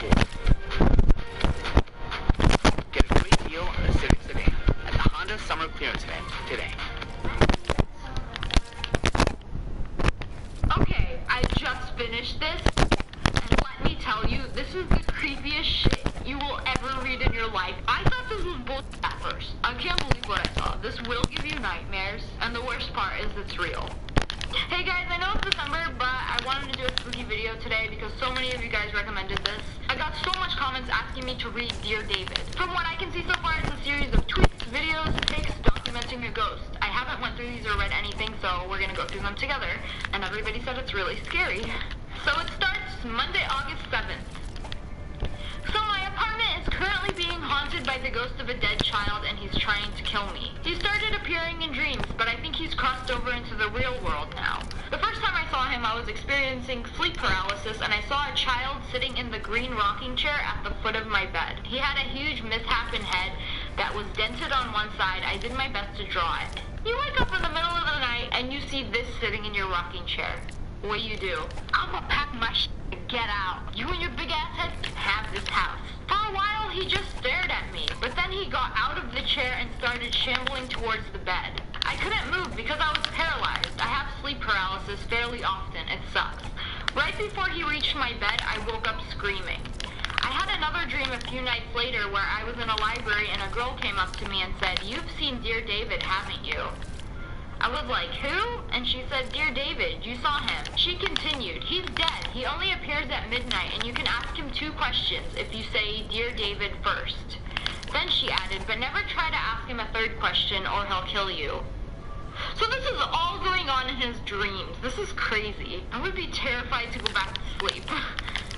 Get a great deal on the Civic sedan at the Honda Summer Clearance Event today. Okay, I just finished this, and let me tell you, this is the creepiest shit you will ever read in your life. I thought this was bullshit at first. I can't believe what I saw. This will give you nightmares, and the worst part is it's real. Hey guys, I know it's December, but I wanted to do a spooky video today because so many of you guys recommended this. I got so much comments asking me to read Dear David. From what I can see so far, it's a series of tweets, videos, and pics documenting a ghost. I haven't went through these or read anything, so we're gonna go through them together. And everybody said it's really scary. So it starts Monday, August 7th. So my apartment is currently being haunted by the ghost of a dead child, and he's trying to kill me. He started appearing in dreams, but I think he's crossed over into the real world now. The first time I saw him, I was experiencing sleep paralysis, and I saw a child sitting in the green rocking chair at the foot of my bed. He had a huge misshapen head that was dented on one side. I did my best to draw it. You wake up in the middle of the night, and you see this sitting in your rocking chair. What do? I'm gonna pack my shit and get out. You and your big ass head can have this house. For a while, he just stared at me, but then he got out of the chair and started shambling towards the bed. I couldn't move because I was paralyzed. I have sleep paralysis fairly often. It sucks. Right before he reached my bed, I woke up screaming. I had another dream a few nights later where I was in a library and a girl came up to me and said, "You've seen Dear David, haven't you?" I was like, "Who?" And she said, "Dear David, you saw him." She continued, "He's dead. He only appears at midnight, and you can ask him 2 questions if you say Dear David first." Then she added, "But never try to ask him a 3rd question or he'll kill you." So this is all going on in his dreams. This is crazy. I would be terrified to go back to sleep.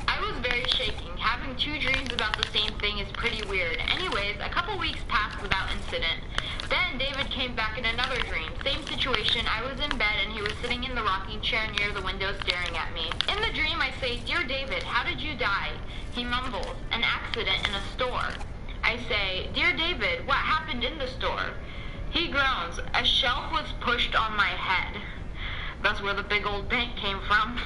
I was very shaking. Having 2 dreams about the same thing is pretty weird. Anyways, a couple weeks passed without incident. Then David came back in another dream. Same situation. I was in bed and he was sitting in the rocking chair near the window staring at me. In the dream I say, "Dear David, how did you die?" He mumbles, "An accident in a store." I say, "Dear David, what happened in the store?" He groans, "A shelf was pushed on my head." That's where the big old bank came from.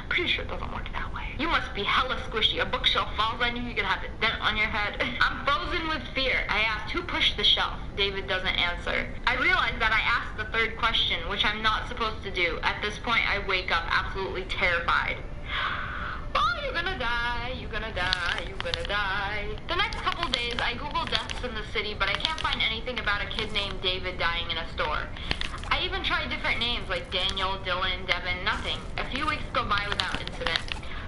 Pretty sure it doesn't work that way. You must be hella squishy. A bookshelf falls, I knew you could have a dent on your head. I'm frozen with fear. I asked, "Who pushed the shelf?" David doesn't answer. I realize that I asked the 3rd question, which I'm not supposed to do. At this point, I wake up absolutely terrified. Oh, you're gonna die, you're gonna die, you're gonna die. The next couple days, I Google deaths in the city, but I can't find anything about a kid named David dying in a store. I even tried different names like Daniel, Dylan, Devin, nothing. A few weeks go by without incident.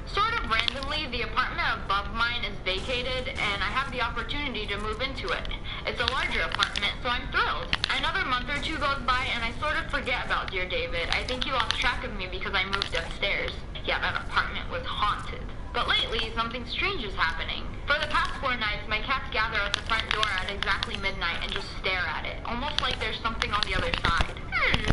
Sort of randomly, the apartment above mine is vacated, and I have the opportunity to move into it. It's a larger apartment, so I'm thrilled. Another month or 2 goes by, and I sort of forget about Dear David. I think he lost track of me because I moved upstairs. Yeah, that apartment was haunted. But lately, something strange is happening. For the past 4 nights, my cats gather at the front door at exactly midnight and just stare at it, almost like there's something on the other side.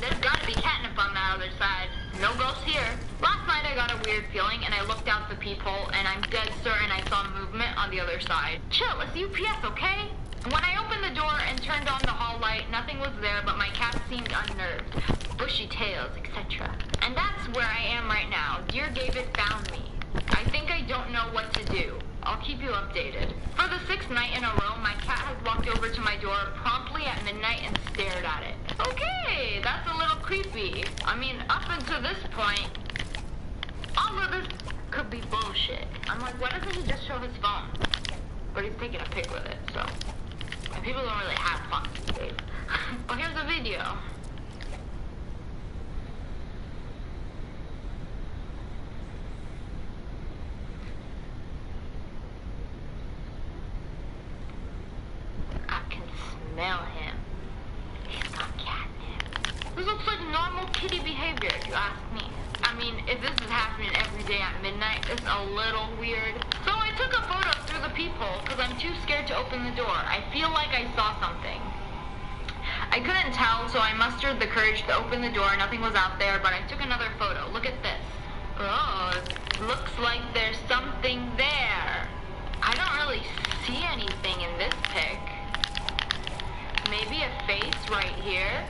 There's gotta be catnip on that other side. No ghosts here. Last night I got a weird feeling and I looked out the peephole and I'm dead certain I saw movement on the other side. Chill, it's UPS, okay? When I opened the door and turned on the hall light, nothing was there, but my cats seemed unnerved. Bushy tails, etc. And that's where I am right now. Dear David found me. I think I don't know what to do. I'll keep you updated. For the 6th night in a row, my cat has walked over to my door promptly at midnight and stared at it. Okay, that's a little creepy. I mean, up until this point, all of this could be bullshit. I'm like, why doesn't he just show his phone? But he's taking a pic with it, so. And people don't really have phones these days. Well, here's a video. Smell him. He's got catnip. This looks like normal kitty behavior, if you ask me. I mean, if this is happening every day at midnight, it's a little weird. So I took a photo through the peephole because I'm too scared to open the door. I feel like I saw something. I couldn't tell, so I mustered the courage to open the door. Nothing was out there, but I took another photo. Look at this. Oh, looks like there's something there. I don't really see anything in this pic. Maybe a face right here.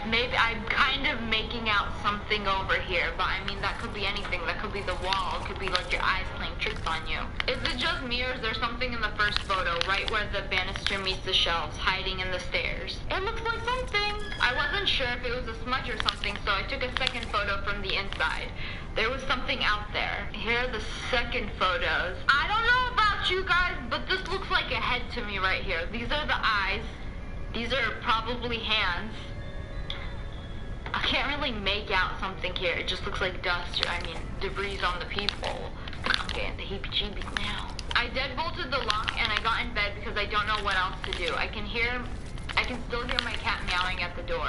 Maybe I'm kind of making out something over here, but I mean, that could be be anything. That could be the wall. It could be like your eyes playing tricks on you. Is it just me, or is there something in the first photo, right where the banister meets the shelves, hiding in the stairs? It looks like something. I wasn't sure if it was a smudge or something, so I took a second photo from the inside. There was something out there. Here are the second photos. I don't know about you guys, but this looks like a head to me right here. These are the eyes. These are probably hands. I can't really make out something here. It just looks like dust, debris on the people. I'm getting the heebie-jeebies now. I deadbolted the lock and I got in bed because I don't know what else to do. I can still hear my cat meowing at the door.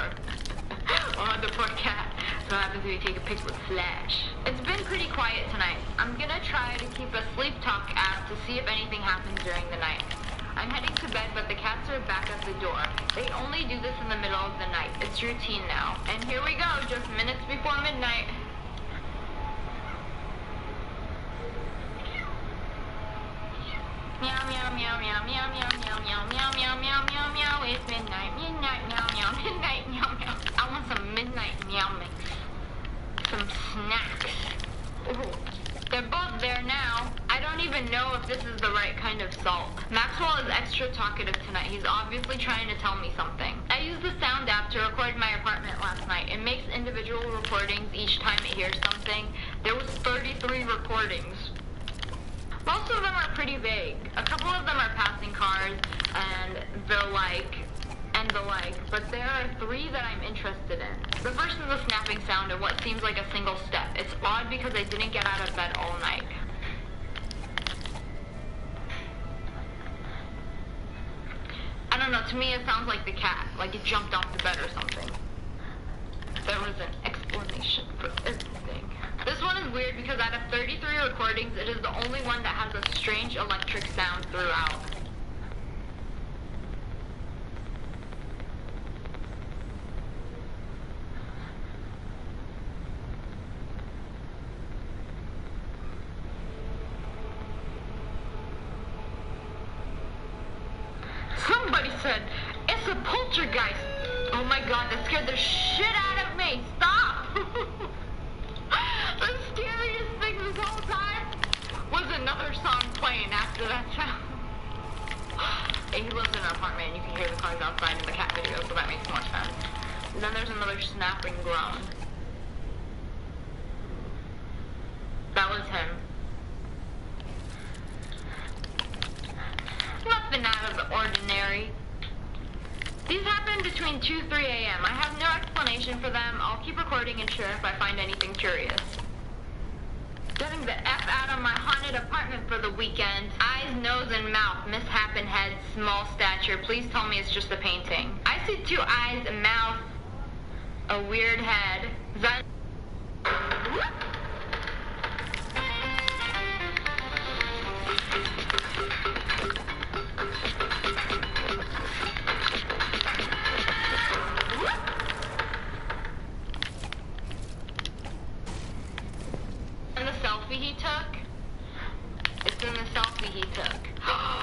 Oh, the poor cat. So what happens if you take a picture with flash? It's been pretty quiet tonight. I'm gonna try to keep a sleep talk app to see if anything happens during the night. I'm heading to bed, but the cats are back at the door. They only do this in the middle of the night. It's routine now. And here we go, just minutes before midnight. Meow, meow, meow, meow, meow, meow, meow, meow, meow, meow, meow, meow, meow. It's midnight, midnight, meow, meow, midnight, meow, meow. I want some midnight meow mix. Some snacks. Ooh. They're both there now. I don't even know if this is the right kind of salt. Maxwell is extra talkative tonight. He's obviously trying to tell me something. I used the sound app to record my apartment last night. It makes individual recordings each time it hears something. There was 33 recordings. Most of them are pretty vague. A couple of them are passing cars and the like, but there are 3 that I'm interested in. The first is a snapping sound of what seems like a single step. It's odd because I didn't get out of bed all night. I don't know, to me it sounds like the cat, like it jumped off the bed or something. There was an explanation for everything. This one is weird because out of 33 recordings, it is the only one that has a strange electric sound throughout. Somebody said, it's a poltergeist. Oh my god, that scared the shit out of me. Stop! The scariest thing this whole time was another song playing after that sound. He lives in an apartment and you can hear the cars outside in the cat video, so that makes more sense. And then there's another snapping groan. That was him. Nothing out of the ordinary. These happen between 2-3 a.m. I have no explanation for them. I'll keep recording and share if I find anything curious. Getting the F out of my haunted apartment for the weekend. Eyes, nose, and mouth. Mishap and head. Small stature. Please tell me it's just a painting. I see 2 eyes, a mouth, a weird head. He took. It's in the selfie he took.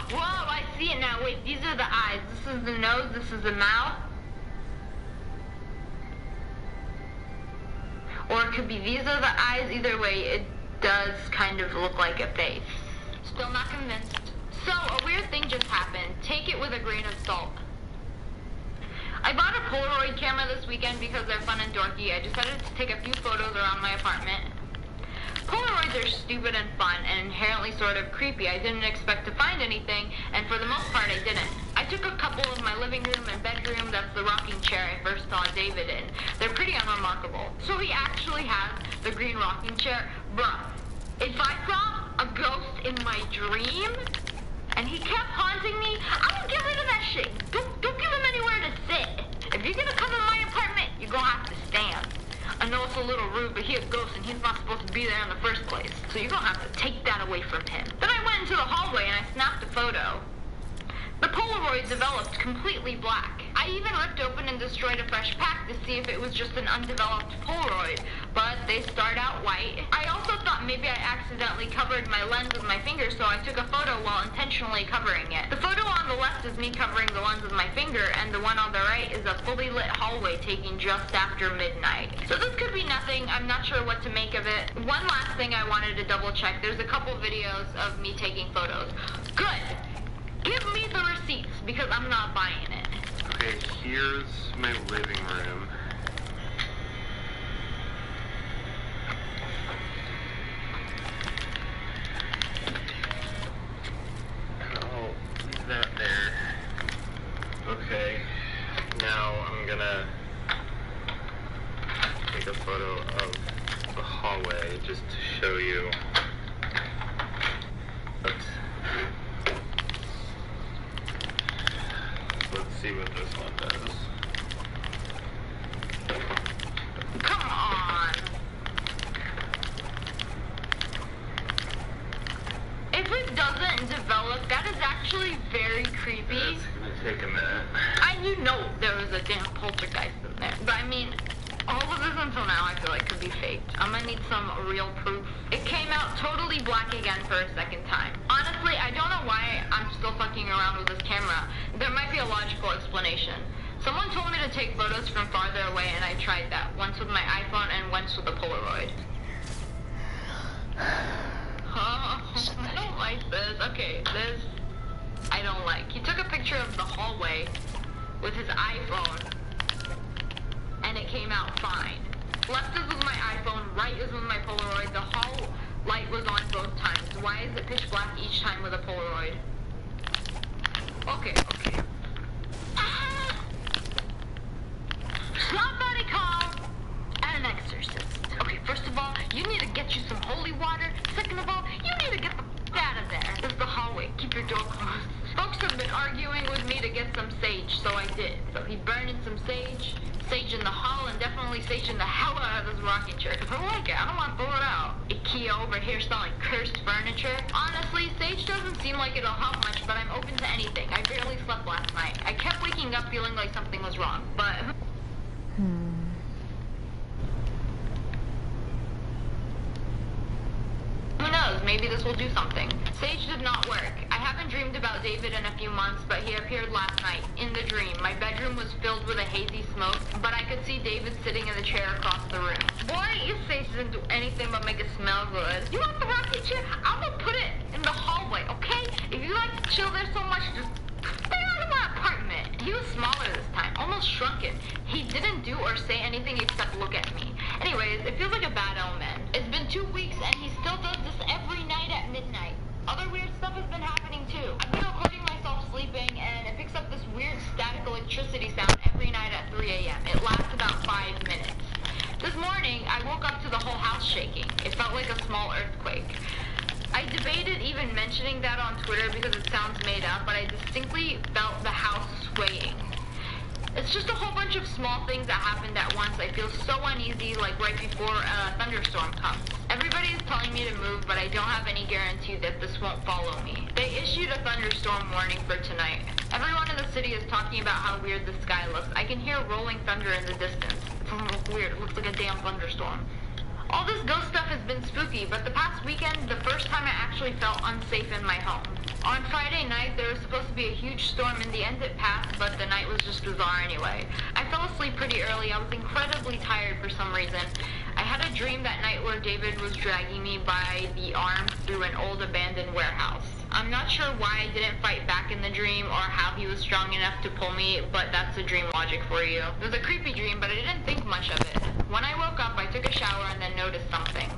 Whoa, I see it now. Wait, these are the eyes. This is the nose, this is the mouth. Or it could be these are the eyes. Either way, it does kind of look like a face. Still not convinced. So, a weird thing just happened. Take it with a grain of salt. I bought a Polaroid camera this weekend because they're fun and dorky. I decided to take a few photos around my apartment. Polaroids are stupid and fun and inherently sort of creepy. I didn't expect to find anything, and for the most part I didn't. I took a couple of my living room and bedroom. That's the rocking chair I first saw David in. They're pretty unremarkable. So he actually has the green rocking chair. Bruh, if I saw a ghost in my dream and he kept haunting me, I would get rid of that shit. Don't give him anywhere to sit. If you're gonna come in my apartment, you're gonna have to stand. I know it's a little rude, but he's a ghost and he's not supposed to be there in the first place. So you're gonna have to take that away from him. Then I went into the hallway and I snapped a photo. The Polaroid developed completely black. I I even ripped open and destroyed a fresh pack to see if it was just an undeveloped Polaroid, but they start out white. I also thought maybe I accidentally covered my lens with my finger, so I took a photo while intentionally covering it. The photo on the left is me covering the lens with my finger, and the one on the right is a fully lit hallway taken just after midnight. So this could be nothing. I'm not sure what to make of it. One last thing I wanted to double check. There's a couple videos of me taking photos. Good. Give me the receipts, because I'm not buying it. Okay, here's my living room. I'll leave that there. Okay, now I'm gonna take a photo of the hallway just to show you. Let's see what this one does. Come on. If it doesn't develop, that is actually very creepy. It's gonna take a minute. You know there was a damn poltergeist in there. But I mean, all of this until now I feel like could be faked. I'm gonna need some real proof. It came out totally black again for a second time. Honestly, I don't know why I'm still fucking around with this camera. There might be a logical explanation. Someone told me to take photos from farther away, and I tried that. Once with my iPhone and once with a Polaroid. I don't like this. Okay, this I don't like. He took a picture of the hallway with his iPhone, and it came out fine. Left is with my iPhone, right is with my Polaroid. The hall light was on both times. Why is it pitch black each time with a Polaroid? Okay. Somebody call an exorcist. Okay, first of all, you need to get you some holy water. Second of all, you need to get the out of there. This is the hallway. Keep your door closed. Folks have been arguing with me to get some sage, so I did. So he burned in some sage in the hall, and definitely saging the hell out of this rocking chair, because I like it. I don't want to throw it out. IKEA over here selling cursed furniture. Honestly, sage doesn't seem like it'll help much, but I'm open to anything. I barely slept last night. I kept waking up feeling like something was wrong, but... Who knows, maybe this will do something. Sage did not work. I haven't dreamed about David in a few months, but he appeared last night, in the dream. My bedroom was filled with a hazy smoke, but I could see David sitting in the chair across the room. Boy, your Sage doesn't do anything but make it smell good. You want the rocking chair? I'm gonna put it in the hallway, okay? If you like to chill there so much, just stay out of my apartment. He was smaller this time, almost shrunken. He didn't do or say anything except look at me. Anyways, it feels like a bad omen. It's been 2 weeks and he still does this every night at midnight. Other weird stuff has been happening too. I've been recording myself sleeping and it picks up this weird static electricity sound every night at 3 a.m. It lasts about 5 minutes. This morning, I woke up to the whole house shaking. It felt like a small earthquake. I debated even mentioning that on Twitter because it sounds made up, but I distinctly felt the house swaying. It's just a whole bunch of small things that happened at once. I feel so uneasy, like right before a thunderstorm comes. Everybody is telling me to move, but I don't have any guarantee that this won't follow me. They issued a thunderstorm warning for tonight. Everyone in the city is talking about how weird the sky looks. I can hear rolling thunder in the distance. It doesn't look weird. It looks like a damn thunderstorm. All this ghost stuff has been spooky, but the past weekend, the first time I actually felt unsafe in my home. On Friday night, there was supposed to be a huge storm. In the end, it passed, but the night was just bizarre anyway. I fell asleep pretty early. I was incredibly tired for some reason. I had a dream that night where David was dragging me by the arm through an old abandoned warehouse. I'm not sure why I didn't fight back in the dream or how he was strong enough to pull me, but that's the dream logic for you. It was a creepy dream, but I didn't think much of it. When I woke up, I took a shower and then noticed something.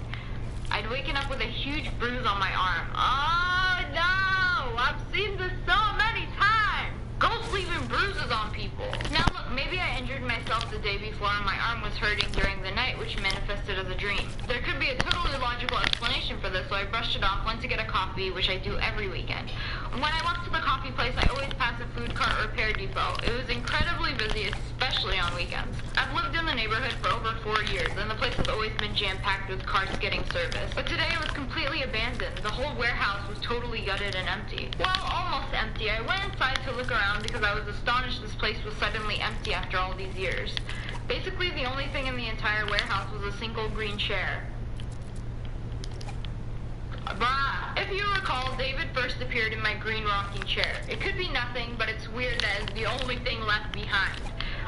I'd waken up with a huge bruise on my arm. Oh no! I've seen this so many times! Ghosts leaving bruises on people. Now look, maybe I injured myself the day before and my arm was hurting during the night, which manifested as a dream. There could be a totally logical explanation for this, so I brushed it off, went to get a coffee, which I do every weekend. When I walk to the coffee place, I always pass a food cart repair depot. It was incredibly busy, especially on weekends. I've lived in the neighborhood for over 4 years, and the place has always been jam-packed with carts getting service. But today it was completely abandoned. The whole warehouse was totally gutted and empty. Well, almost empty. I went inside to look around because I was astonished this place was suddenly empty after all these years. Basically, the only thing in the entire warehouse was a single green chair. Bruh, if you recall, David first appeared in my green rocking chair. It could be nothing, but it's weird that it's the only thing left behind.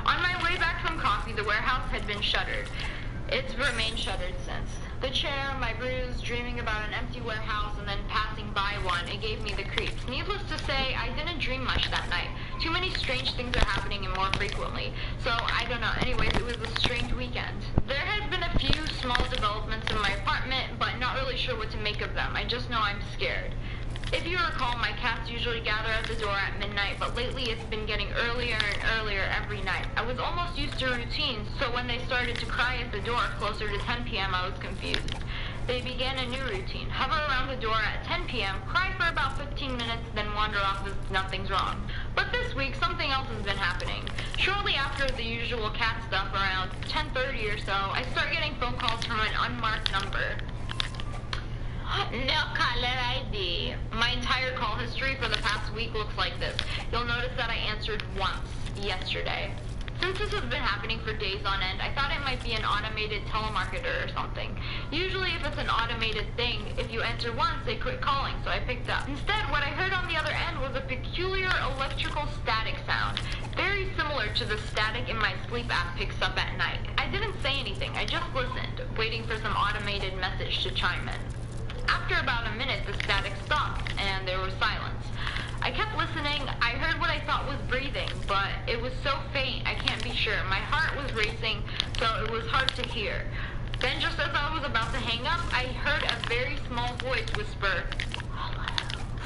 On my way back from coffee, the warehouse had been shuttered. It's remained shuttered since. The chair, my bruise, dreaming about an empty warehouse, and then passing by one, it gave me the creeps. Needless to say, I didn't dream much that night. Too many strange things are happening and more frequently. So, I don't know. Anyways, it was a strange weekend. There had been a few small developments in my apartment, but not really sure what to make of them. I just know I'm scared. If you recall, my cats usually gather at the door at midnight, but lately it's been getting earlier and earlier every night. I was almost used to routines, so when they started to cry at the door closer to 10 p.m., I was confused. They began a new routine. Hover around the door at 10 p.m., cry for about 15 minutes, then wander off as if nothing's wrong. But this week, something else has been happening. Shortly after the usual cat stuff, around 10:30 or so, I start getting phone calls from an unmarked number. No caller ID. My entire call history for the past week looks like this. You'll notice that I answered once yesterday. Since this has been happening for days on end, I thought it might be an automated telemarketer or something. Usually if it's an automated thing, if you answer once, they quit calling, so I picked up. Instead, what I heard on the other end was a peculiar electrical static sound, very similar to the static in my sleep app picks up at night. I didn't say anything, I just listened, waiting for some automated message to chime in. After about a minute, the static stopped, and there was silence. I kept listening. I heard what I thought was breathing, but it was so faint, I can't be sure. My heart was racing, so it was hard to hear. Then, just as I was about to hang up, I heard a very small voice whisper, "Hello."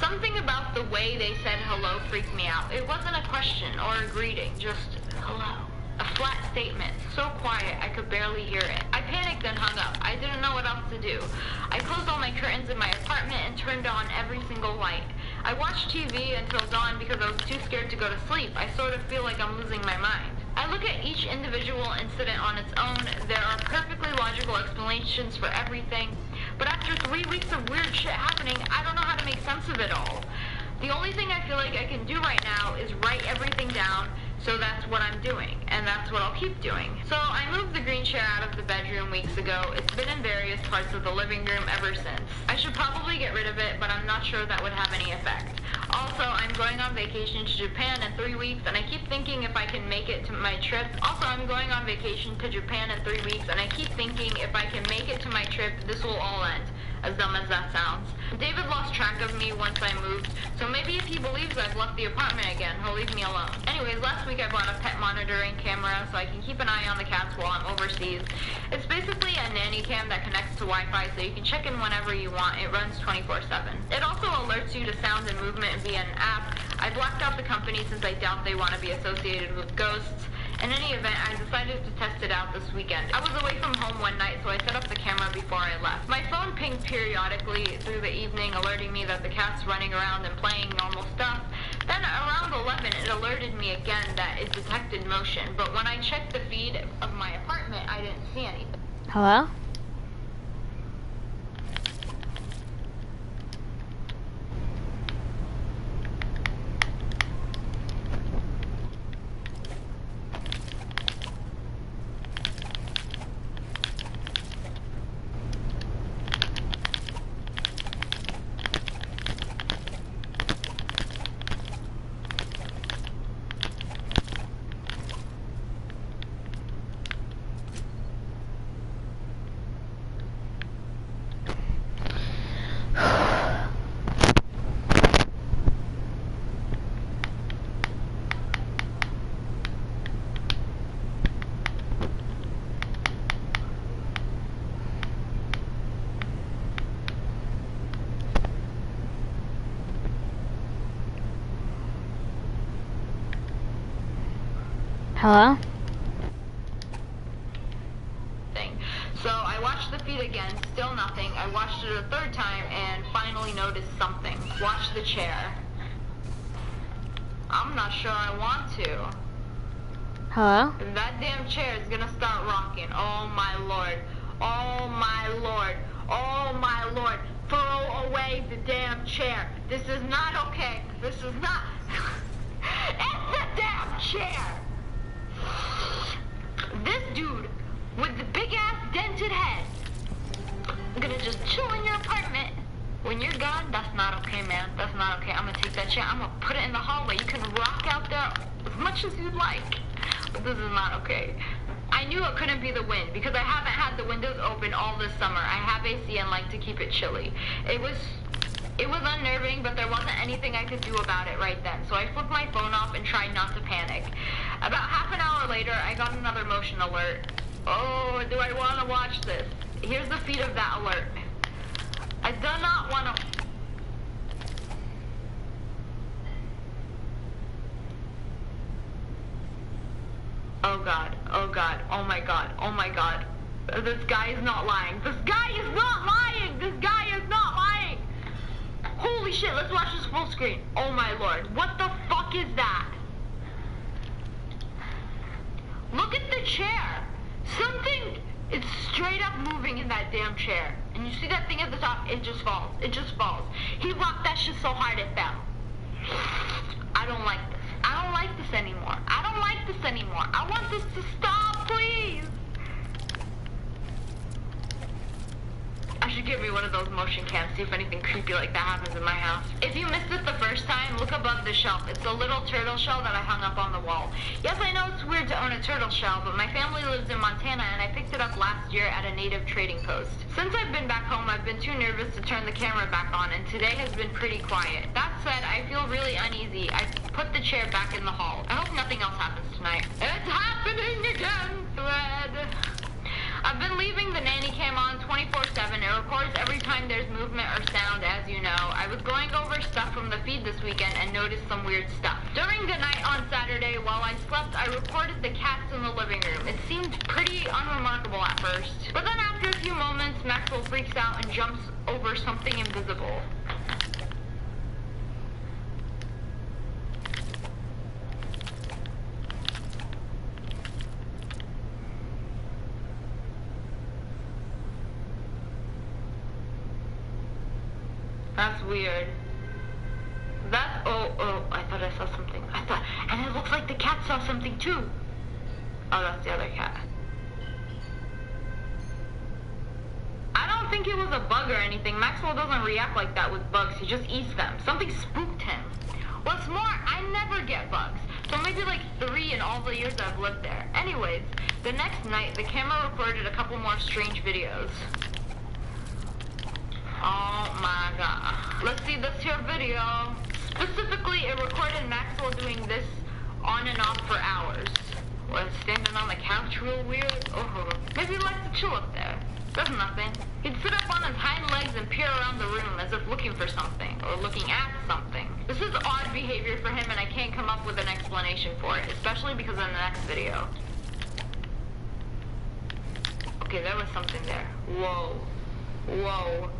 Something about the way they said hello freaked me out. It wasn't a question or a greeting, just hello. A flat statement, so quiet I could barely hear it. I panicked and hung up. I didn't know what else to do. I closed all my curtains in my apartment and turned on every single light. I watched TV until dawn because I was too scared to go to sleep. I sort of feel like I'm losing my mind. I look at each individual incident on its own. There are perfectly logical explanations for everything. But after 3 weeks of weird shit happening, I don't know how to make sense of it all. The only thing I feel like I can do right now is write everything down, so that's what I'm doing, and that's what I'll keep doing. So I moved the green chair out of the bedroom weeks ago. It's been in various parts of the living room ever since. I should probably get rid of it, but I'm not sure that would have any effect. Also, I'm going on vacation to Japan in 3 weeks, and I keep thinking if I can make it to my trip. I'm going on vacation to Japan in 3 weeks, and I keep thinking if I can make it to my trip, this will all end. As dumb as that sounds. David lost track of me once I moved, so maybe if he believes I've left the apartment again, he'll leave me alone. Anyways, last week I bought a pet monitoring camera so I can keep an eye on the cats while I'm overseas. It's basically a nanny cam that connects to Wi-Fi so you can check in whenever you want. It runs 24/7. It also alerts you to sound and movement via an app. I blacked out the company since I doubt they want to be associated with ghosts. In any event, I decided to test it out this weekend. I was away from home one night, so I set up the camera before I left. My phone pinged periodically through the evening, alerting me that the cat's running around and playing normal stuff. Then around 11, it alerted me again that it detected motion, but when I checked the feed of my apartment, I didn't see anything. Hello? Hello? So I watched the feed again, still nothing. I watched it a third time and finally noticed something. Watch the chair. I'm not sure I want to. Hello? That damn chair is gonna start rocking. Oh my lord. Oh my lord. Oh my lord. Throw away chair. This is not okay. This is not... It's the damn chair! This dude with the big-ass dented head, gonna just chill in your apartment. When you're gone, that's not okay, man. That's not okay. I'm gonna take that chair. I'm gonna put it in the hallway. You can rock out there as much as you'd like. But this is not okay. I knew it couldn't be the wind because I haven't had the windows open all this summer. I have AC and like to keep it chilly. It was unnerving, but there wasn't anything I could do about it right then. So I flipped my phone off and tried not to panic. About half an hour later, I got another motion alert. Oh, do I want to watch this? Here's the feed of that alert. I do not want to... Oh God, oh God, oh my God, oh my God. This guy is not lying. This guy is not lying! This guy is not lying! Holy shit, let's watch this full screen. Oh my Lord, what the fuck is that? Look at the chair. Something is straight up moving in that damn chair. And you see that thing at the top? It just falls. It just falls. He rocked that shit so hard it fell. I don't like this. I don't like this anymore. I don't like this anymore. I want this to stop, please. I should give me one of those motion cams, see if anything creepy like that happens in my house. If you missed it the first time, look above the shelf. It's a little turtle shell that I hung up on the wall. Yes, I know it's weird to own a turtle shell, but my family lives in Montana and I picked it up last year at a native trading post. Since I've been back home, I've been too nervous to turn the camera back on, and today has been pretty quiet. That said, I feel really uneasy. I put the chair back in the hall. I hope nothing else happens tonight. It's happening again, Thread. I've been leaving the nanny cam on 24/7. It records every time there's movement or sound, as you know. I was going over stuff from the feed this weekend and noticed some weird stuff. During the night on Saturday, while I slept, I recorded the cats in the living room. It seemed pretty unremarkable at first. But then after a few moments, Maxwell freaks out and jumps over something invisible. That's weird. I thought I saw something. And it looks like the cat saw something too. Oh, that's the other cat. I don't think it was a bug or anything. Maxwell doesn't react like that with bugs. He just eats them. Something spooked him. What's more, I never get bugs. So maybe like 3 in all the years I've lived there. Anyways, the next night, the camera recorded a couple more strange videos. Oh my God. Let's see this here video. Specifically, it recorded Maxwell doing this on and off for hours. Was standing on the couch real weird? Oh, maybe he likes to chill up there. Does nothing. He'd sit up on his hind legs and peer around the room as if looking for something, or looking at something. This is odd behavior for him and I can't come up with an explanation for it, especially because in the next video. Okay, there was something there. Whoa. Whoa.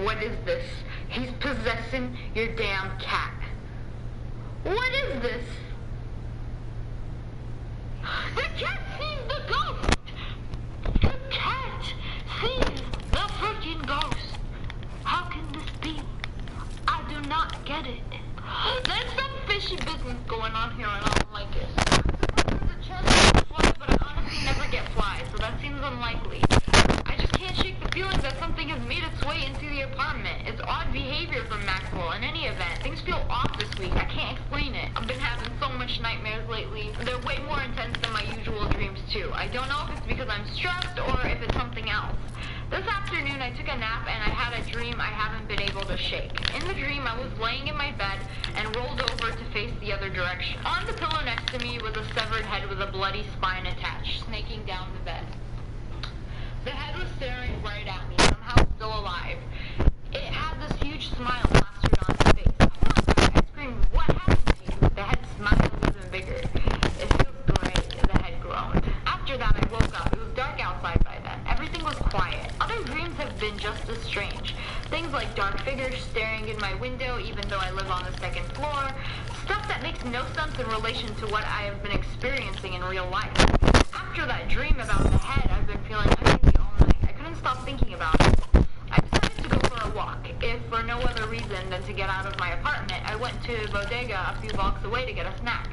What is this? He's possessing your damn cat. What is this? The cat sees the ghost! The cat sees the freaking ghost! How can this be? I do not get it. There's some fishy business going on here and I don't like it. There's a chance to fly, but I honestly never get flies, so that seems unlikely. I just can't shake the feeling that something has made its way into the apartment. It's odd behavior from Maxwell. In any event, things feel off this week. I can't explain it. I've been having so much nightmares lately. They're way more intense than my usual dreams too. I don't know if it's because I'm stressed or if it's something else. This afternoon, I took a nap and I had a dream I haven't been able to shake. In the dream, I was laying in my bed and rolled over to face the other direction. On the pillow next to me was a severed head with a bloody spine attached, snaking down the bed. The head was staring right at me, somehow still alive. It had this huge smile plastered on its face. Horrified, I screamed, "What happened to you?" The head smiled even bigger. "It feels great," the head groaned. After that, I woke up. It was dark outside by then. Everything was quiet. Other dreams have been just as strange. Things like dark figures staring in my window even though I live on the 2nd floor. Stuff that makes no sense in relation to what I have been experiencing in real life. After that dream about the head, I've been feeling uneasy all night. I couldn't stop thinking about it. I decided to go for a walk. if for no other reason than to get out of my apartment, I went to Bodega a few blocks away to get a snack.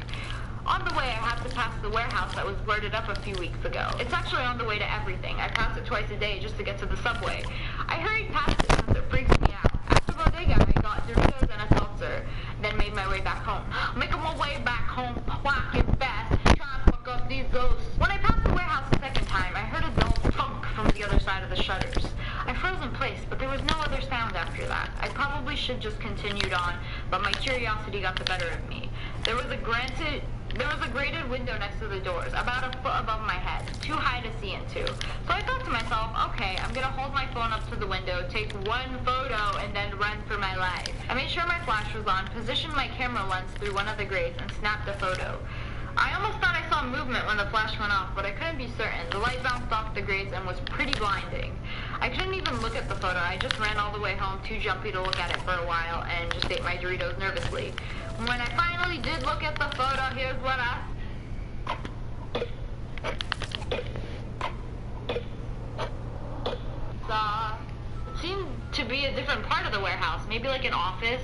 On the way, I have to pass the warehouse that was boarded up a few weeks ago. It's actually on the way to everything. I pass it twice a day just to get to the subway. I hurried past it since it freaks me out. After Bodega, I got Doritos and a seltzer, then made my way back home. Making my way back home, walking fast, trying to fuck up these ghosts. When I passed the warehouse the second time, I heard a dull thunk from the other side of the shutters. I froze in place, but there was no other sound after that. I probably should just continued on, but my curiosity got the better of me. There was a grated window next to the doors, about a foot above my head, too high to see into. So I thought to myself, okay, I'm gonna hold my phone up to the window, take one photo, and then run for my life. I made sure my flash was on, positioned my camera lens through one of the grates, and snapped a photo. I almost thought I saw movement when the flash went off, but I couldn't be certain. The light bounced off the grates and was pretty blinding. I couldn't even look at the photo. I just ran all the way home, too jumpy to look at it for a while, and just ate my Doritos nervously. When I finally did look at the photo, here's what I saw. It seemed to be a different part of the warehouse, maybe like an office.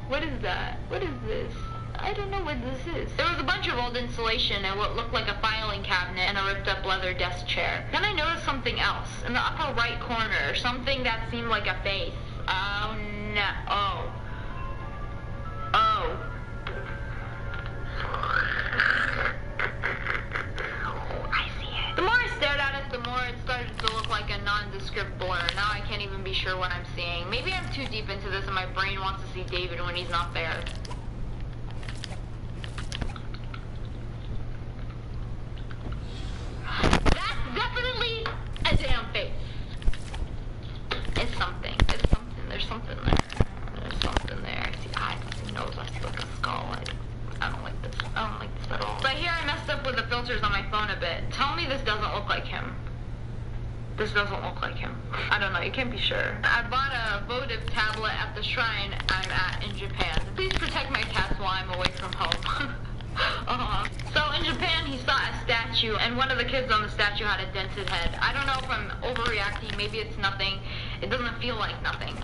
What is that? What is this? I don't know what this is. There was a bunch of old insulation and what looked like a filing cabinet and a ripped up leather desk chair. Then I noticed something else in the upper right corner, something that seemed like a face. Oh no. Oh. I see it. The more I stared at it, the more it started to look like a nondescript blur. Now I can't even be sure what I'm seeing. Maybe I'm too deep into this and my brain wants to see David when he's not there. That's definitely a damn face. It's something. It's something. There's something there. There's something there. I see eyes. I see nose. I see like a skull. I don't like this. I don't like this at all. But here I messed up with the filters on my phone a bit. Tell me this doesn't look like him. This doesn't look like him. I don't know. You can't be sure. I bought a votive tablet at the shrine I'm at in Japan. Please protect my cats while I'm away from home. So in Japan, he saw a statue, and one of the kids on the statue had a dented head. I don't know if I'm overreacting. Maybe it's nothing. It doesn't feel like nothing.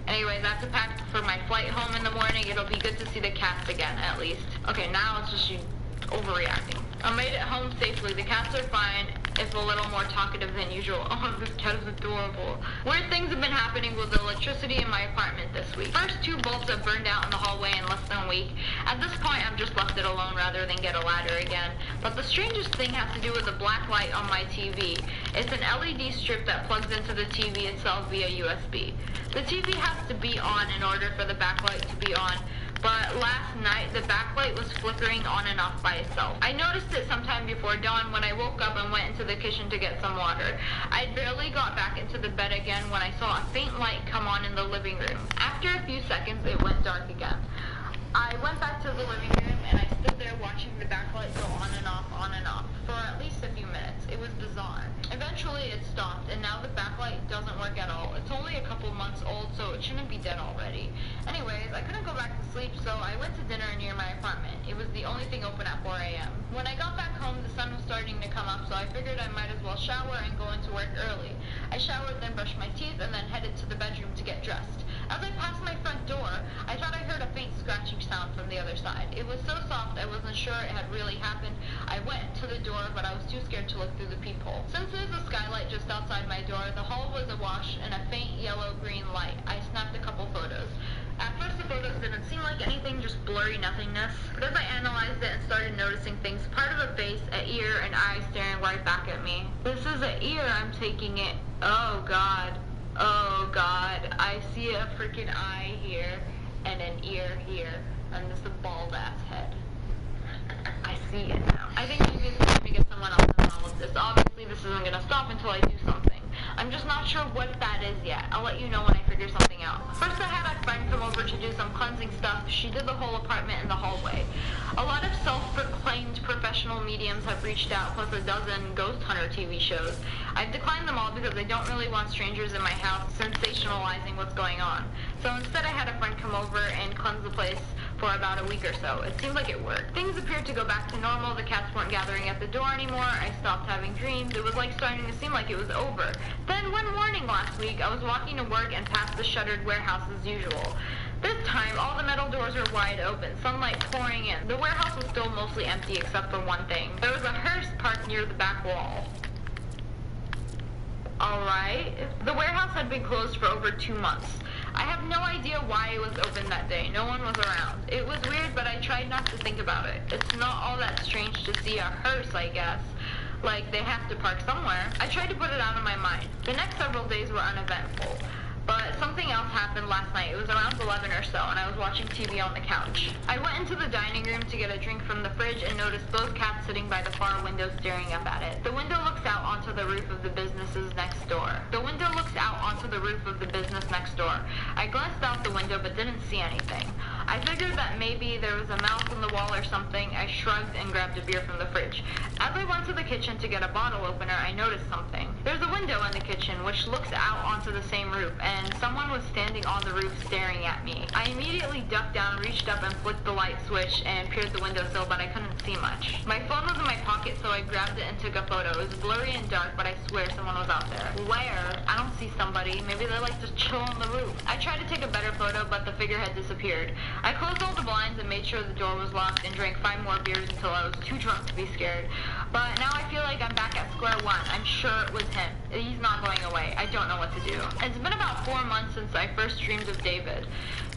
Anyways, I have to pack for my flight home in the morning. It'll be good to see the cats again, at least. Okay, now it's just you overreacting. I made it home safely. The cats are fine, if a little more talkative than usual. Oh, this cat is adorable. Weird things have been happening with the electricity in my apartment this week. First, 2 bulbs have burned out in the hallway in less than a week. At this point, I've just left it alone rather than get a ladder again. But the strangest thing has to do with the black light on my TV. It's an LED strip that plugs into the TV itself via USB. The TV has to be on in order for the backlight to be on. But last night, the backlight was flickering on and off by itself. I noticed it sometime before dawn when I woke up and went into the kitchen to get some water. I barely got back into the bed again when I saw a faint light come on in the living room. After a few seconds, it went dark again. I went back to the living room and I stood there watching the backlight go on and off for at least a few minutes. It was bizarre. Eventually it stopped and now the backlight doesn't work at all. It's only a couple months old, so it shouldn't be dead already. Anyways, I couldn't go back to sleep, so I went to dinner near my apartment. It was the only thing open at 4 a.m. When I got back home, the sun was starting to come up, so I figured I might as well shower and go into work early. I showered, then brushed my teeth, and then headed to the bedroom to get dressed. As I passed my front door, I thought I heard a faint scratching sound from the other side. It was so soft I wasn't sure it had really happened. I went to the door, but I was too scared to look through the peephole. Since there's a skylight just outside my door, the hall was awash in a faint yellow-green light. I snapped a couple photos. At first, the photos didn't seem like anything, just blurry nothingness. But as I analyzed it and started noticing things, part of a face, an ear, and eyes staring right back at me. This is an ear, I'm taking it. Oh, God. Oh, God. I see a freaking eye here, and an ear here, and this is a bald-ass head. I see it now. I think maybe it's time to get someone else involved with this. Obviously, this isn't going to stop until I do something. I'm just not sure what that is yet. I'll let you know when I figure something out. First, I had a friend come over to do some cleansing stuff. She did the whole apartment in the hallway. A lot of self-proclaimed professional mediums have reached out, plus a dozen ghost hunter TV shows. I've declined them all because I don't really want strangers in my house sensationalizing what's going on. So instead, I had a friend come over and cleanse the place for about a week or so. It seemed like it worked. Things appeared to go back to normal. The cats weren't gathering at the door anymore. I stopped having dreams. It was like starting to seem like it was over. Then one morning last week, I was walking to work and passed the shuttered warehouse as usual. This time, all the metal doors were wide open, sunlight pouring in. The warehouse was still mostly empty except for one thing. There was a hearse parked near the back wall. Alright. The warehouse had been closed for over 2 months. I have no idea why it was open that day. No one was around. It was weird, but I tried not to think about it. It's not all that strange to see a hearse, I guess. Like, they have to park somewhere. I tried to put it out of my mind. The next several days were uneventful. But something else happened last night. It was around 11 or so, and I was watching TV on the couch. I went into the dining room to get a drink from the fridge and noticed both cats sitting by the far window staring up at it. The window looks out onto the roof of the businesses next door. I glanced out the window but didn't see anything. I figured that maybe there was a mouse on the wall or something. I shrugged and grabbed a beer from the fridge. As I went to the kitchen to get a bottle opener, I noticed something. There's a window in the kitchen which looks out onto the same roof, and someone was standing on the roof staring at me. I immediately ducked down, reached up and flicked the light switch and peered the windowsill, but I couldn't see much. My phone was in my pocket, so I grabbed it and took a photo. It was blurry and dark, but I swear someone was out there. Where? I don't see somebody. Maybe they like to chill on the roof. I tried to take a better photo, but the figure had disappeared. I closed all the blinds and made sure the door was locked and drank 5 more beers until I was too drunk to be scared. But now I feel like I'm back at square one. I'm sure it was him. He's not going away. I don't know what to do. It's been about 4 months since I first dreamed of David.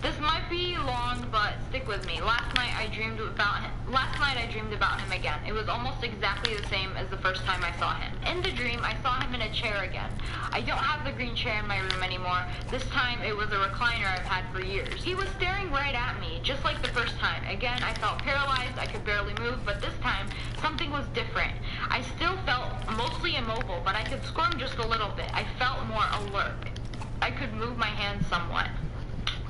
This might be long, but stick with me. Last night I dreamed about him again. It was almost exactly the same as the first time I saw him. In the dream, I saw him in a chair again. I don't have the green chair in my room anymore. This time it was a recliner I've had for years. He was staring right at me, just like the first time. Again, I felt paralyzed. I could barely move, but this time something was different. I still felt mostly immobile, but I could squirm just a little bit. I felt more alert. I could move my hands somewhat.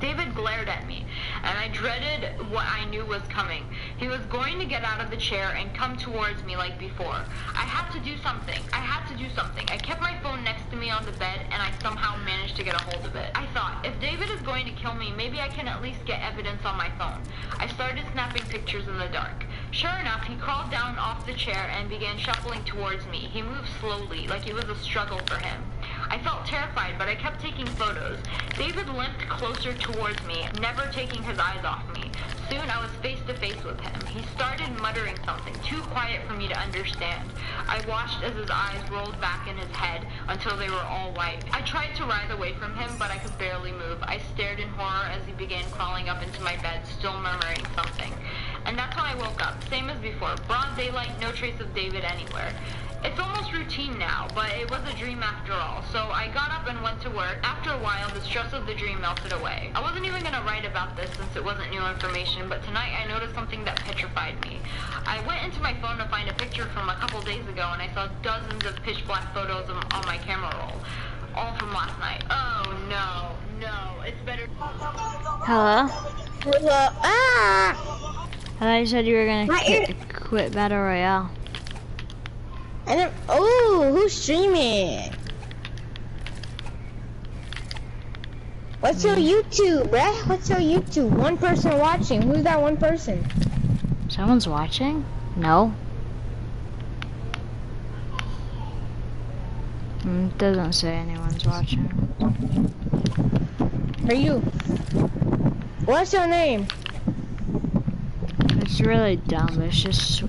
David glared at me, and I dreaded what I knew was coming. He was going to get out of the chair and come towards me like before. I had to do something. I kept my phone next to me on the bed, and I somehow managed to get a hold of it. I thought, if David is going to kill me, maybe I can at least get evidence on my phone. I started snapping pictures in the dark. Sure enough, he crawled down off the chair and began shuffling towards me. He moved slowly, like it was a struggle for him. I felt terrified, but I kept taking photos. David limped closer towards me, never taking his eyes off me. Soon I was face to face with him. He started muttering something, too quiet for me to understand. I watched as his eyes rolled back in his head until they were all white. I tried to writhe away from him, but I could barely move. I stared in horror as he began crawling up into my bed, still murmuring something. And that's when I woke up, same as before. Broad daylight, no trace of David anywhere. It's almost routine now, but it was a dream after all, so I got up and went to work. After a while, the stress of the dream melted away. I wasn't even going to write about this since it wasn't new information, but tonight I noticed something that petrified me. I went into my phone to find a picture from a couple days ago, and I saw dozens of pitch black photos on my camera roll, all from last night. Oh no, it's better. Hello? Hello? Ah! I thought you said you were gonna quit Battle Royale. Oh, who's streaming? What's your YouTube, bruh? What's your YouTube? One person watching. Who's that one person? Someone's watching? No. It doesn't say anyone's watching. Are you? What's your name? It's really dumb. It's just...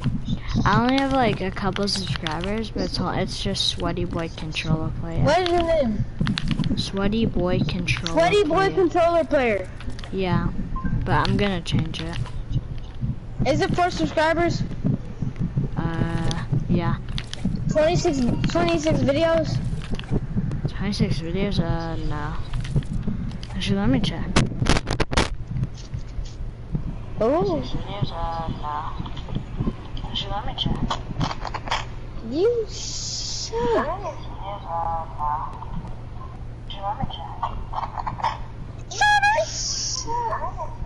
I only have like a couple subscribers, but it's just Sweaty Boy Controller Player. What is your name? Sweaty Boy Controller Sweaty Boy Player. Controller Player. Yeah, but I'm gonna change it. Is it 4 subscribers? Yeah. 26 videos? 26 videos? No. Actually, let me check. Oh. 26 videos? No. Actually, let me check. You suck. You suck.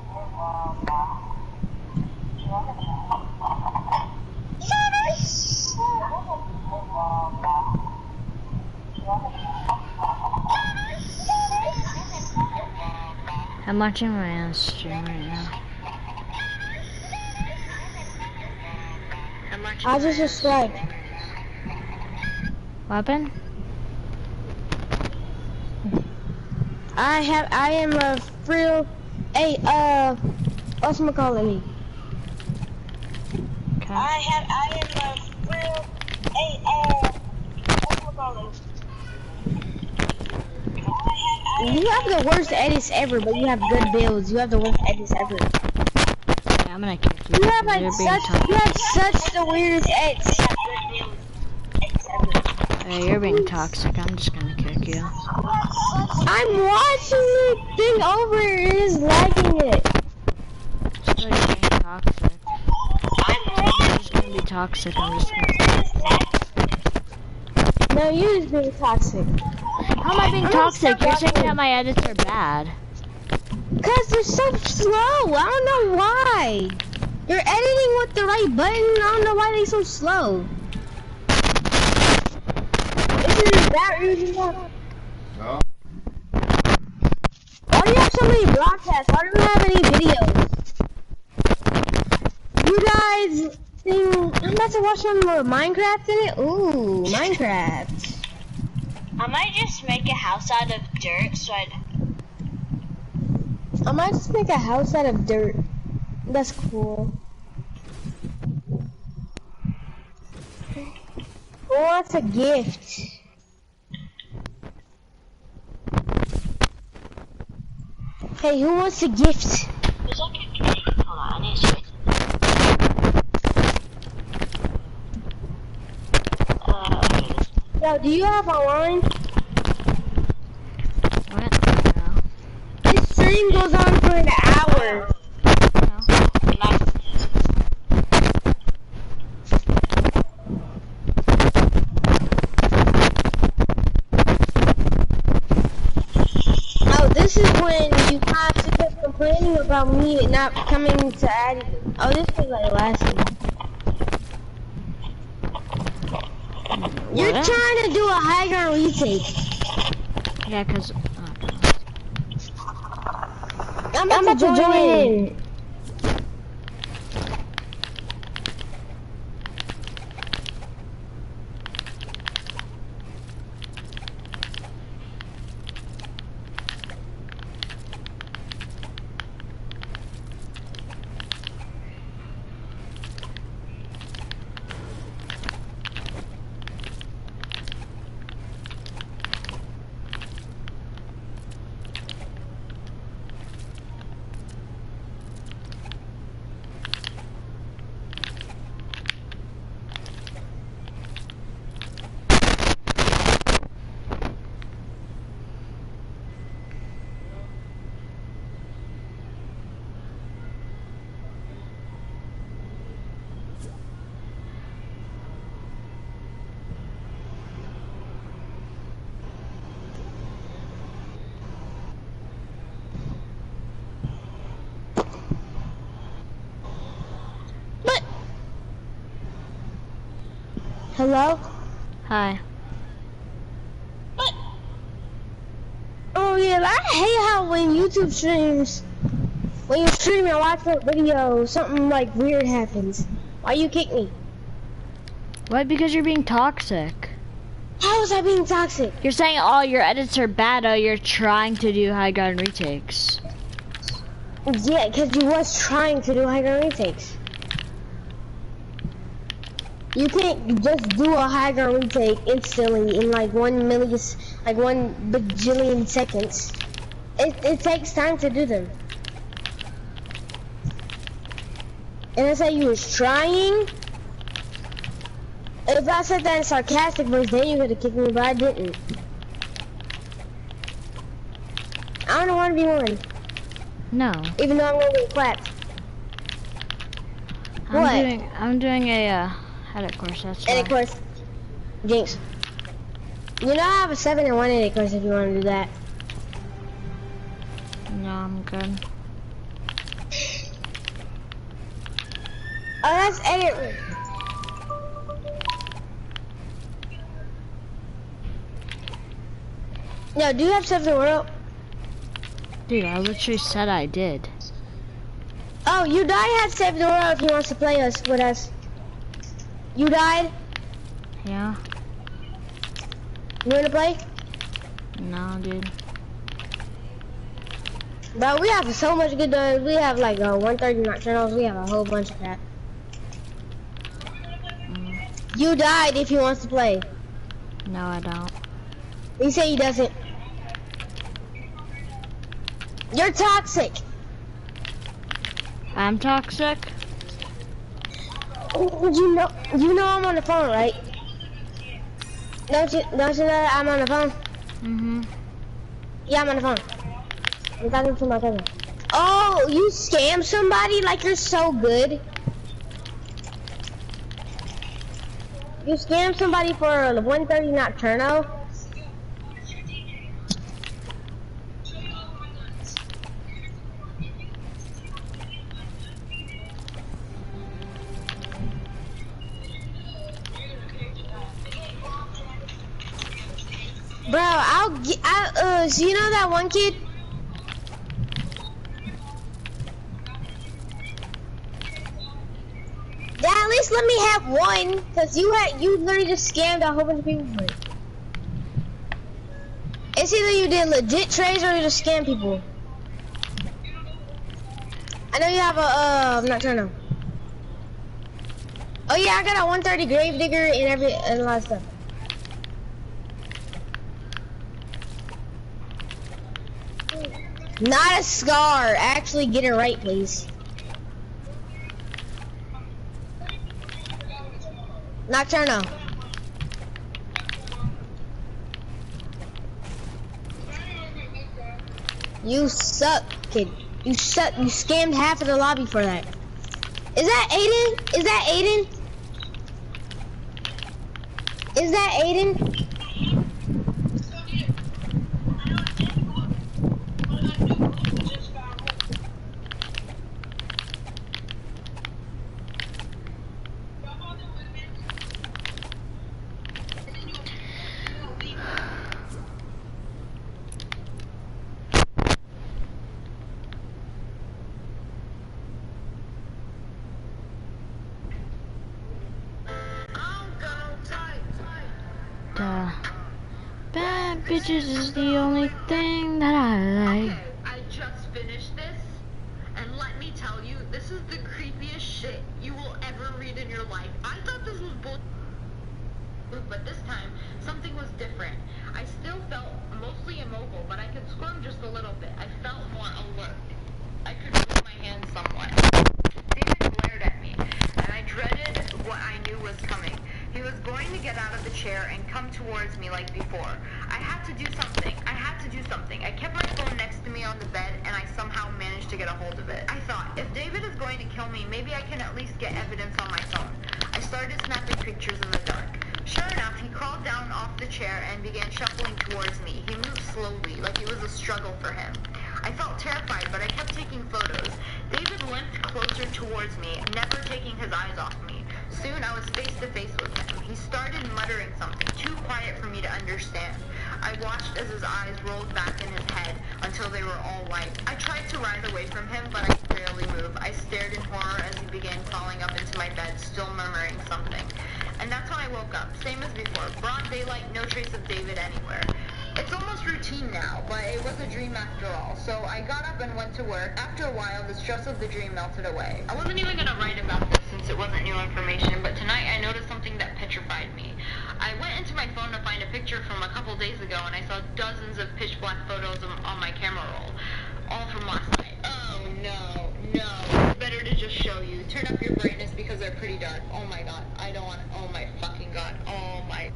I'm watching my own stream right now. I just subscribed. Weapon? I am a real, hey, what's my calling me? Okay. I am a real, hey, what's my calling me? You have the worst edits ever, but you have good builds. You have the worst edits ever. Yeah, I'm gonna kick you. You have like You're being you have such the weirdest edits. Hey, you're being toxic. I'm just gonna kick you. I'm watching the thing over. It is lagging it. Still, you're being toxic. I'm just gonna be toxic. I'm just gonna. No, you're just being toxic. How am I being toxic? You're saying that my edits are bad. Cause they're so slow. I don't know why. You're editing with the right button. I don't know why they're so slow. Is it that reason? No. Why do you have so many broadcasts? Why don't you have any videos? You guys think I'm about to watch some Minecraft in it? Ooh, Minecraft. I might just make a house out of dirt so I might just make a house out of dirt. That's cool. Who wants a gift? Hey, who wants a gift? there's like a cake. Hold on, I need to switch. Okay. Yo, do you have online? What? No. This stream goes on for an hour. Oh, this is when you have to keep complaining about me not coming to add you. Oh, this was like last week. You're What? trying to do a high ground retake. Yeah, cause. I'm about to join in. Hello? Hi. Oh yeah, I hate how when YouTube streams, when you stream and watch a video, something like weird happens. Why you kick me? What? Because you're being toxic. How was I being toxic? You're saying all your edits are bad. Oh, you're trying to do high ground retakes. Yeah, because you was trying to do high ground retakes. You can't just do a high ground retake instantly in like 1 bajillion seconds. It takes time to do them. And I said you was trying. If I said that in sarcastic voice, then you could have kicked me, but I didn't. I don't want to be one. No. Even though I'm gonna get clapped. I'm doing a edit course. That's Edit why. course. Jinx. You know I have a 7 and 1 edit course if you want to do that. No, I'm good. Oh, that's edit. No, do you have Save the World? Dude, I literally said I did. Oh, you die has Save the World if he wants to play us with us. You died? Yeah. You wanna play? No, dude. Bro, we have so much good guns. We have like 130 nocturnals. We have a whole bunch of crap. You died if he wants to play. No, I don't. He said he doesn't. You're toxic. I'm toxic? You know I'm on the phone, right? Don't you know that I'm on the phone? Mm-hmm. Yeah, I'm on the phone. I'm talking to my cousin. Oh, you scam somebody like you're so good. You scam somebody for a 130 nocturno? Bro, so you know that one kid? Yeah, at least let me have one, cause you literally just scammed a whole bunch of people. It's either you did legit trades or you just scam people. I know you have a nocturno. Oh yeah, I got a 130 gravedigger and a lot of stuff. Not a scar. Actually, get it right, please. Nocturno. You suck, kid. You suck. You scammed half of the lobby for that. Is that Aiden? Is that Aiden? Is that Aiden? Bad bitches is the only thing that I like. Okay, I just finished this, and let me tell you, this is the creepiest shit you will ever read in your life. I thought this was bull, but this time, something was different. I still felt mostly immobile, but I could squirm just a little bit. I felt more alert. I could move my hands somewhat. David glared at me, and I dreaded what I knew was coming. He was going to get out of the chair and come towards me like before. I had to do something. I kept my phone next to me on the bed, and I somehow managed to get a hold of it. I thought, if David is going to kill me, maybe I can at least get evidence on my phone. I started snapping pictures in the dark. Sure enough, he crawled down off the chair and began shuffling towards me. He moved slowly, like it was a struggle for him. I felt terrified, but I kept taking photos. David limped closer towards me, never taking his eyes off me. Soon I was face to face with him. He started muttering something, too quiet for me to understand. I watched as his eyes rolled back in his head until they were all white. I tried to rise away from him, but I could barely move. I stared in horror as he began crawling up into my bed, still murmuring something. And that's when I woke up, same as before. Broad daylight, no trace of David anywhere. It's almost routine now, but it was a dream after all. So I got up and went to work. After a while, the stress of the dream melted away. I wasn't even gonna write about this since it wasn't new information, but tonight I noticed something that petrified me. I went into my phone to find a picture from a couple days ago, and I saw dozens of pitch black photos on my camera roll, all from last night. Oh no, it's better to just show you. Turn up your brightness because they're pretty dark. Oh my god, I don't want to. Oh my fucking god. Oh my.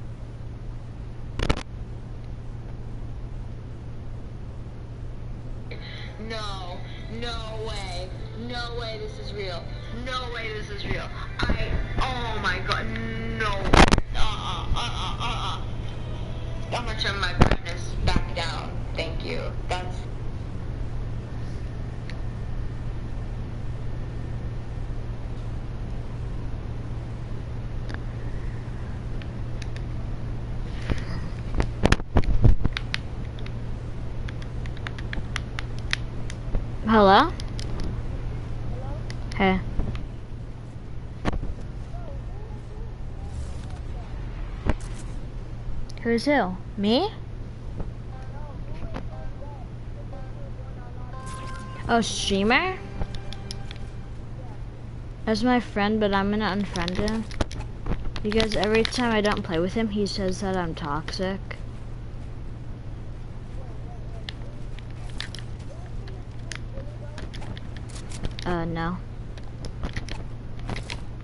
No way this is real. No way this is real. Oh my god, no. I'm gonna turn my brightness back down. Thank you. That's... Hello? Hey. Who's who? Me? Oh, streamer? That's my friend, but I'm gonna unfriend him. Because every time I don't play with him, he says that I'm toxic. No.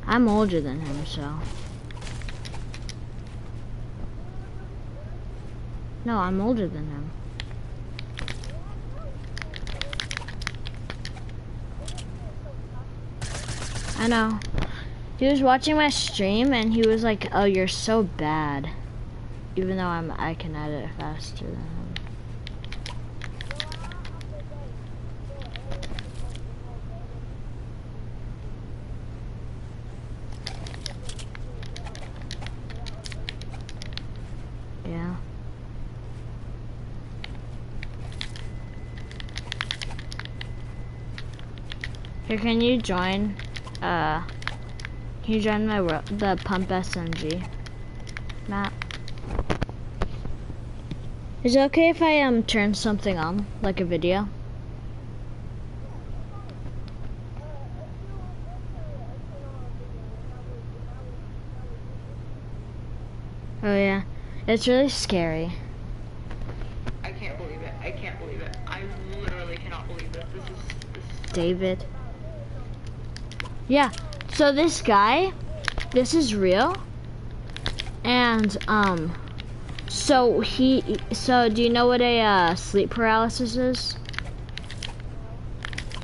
I'm older than him, so. No, I'm older than him. I know. He was watching my stream and he was like, "Oh, you're so bad." Even though I can edit faster than him. Yeah. Here, can you join? Can you join the pump SMG map? Is it okay if I turn something on, like a video? Oh yeah, it's really scary. I can't believe it. I can't believe it. I literally cannot believe this. This is David. Yeah, so this guy, this is real. And, so do you know what a sleep paralysis is?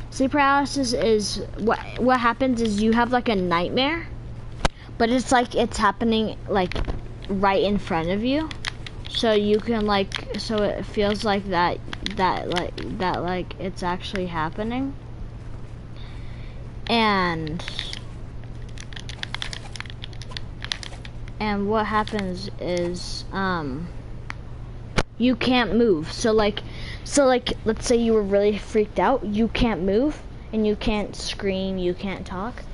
Sleep paralysis is, what happens is you have like a nightmare, but it's like it's happening like right in front of you. So you can like, so it feels like that it's actually happening. And what happens is you can't move. So like let's say you were really freaked out, you can't move and you can't scream, you can't talk,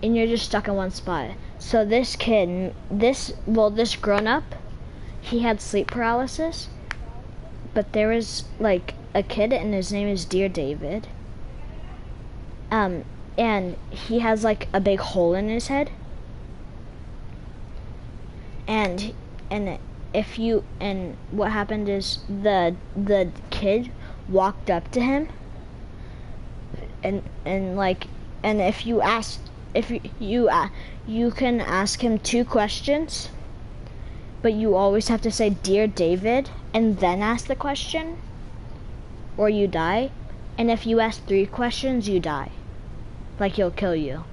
and you're just stuck in one spot. So this kid, this grown up, he had sleep paralysis, but there was like a kid and his name is Dear David. And he has like a big hole in his head. And what happened is the kid walked up to him and if you can ask him 2 questions, but you always have to say Dear David and then ask the question or you die. And if you ask 3 questions, you die. Like he'll kill you.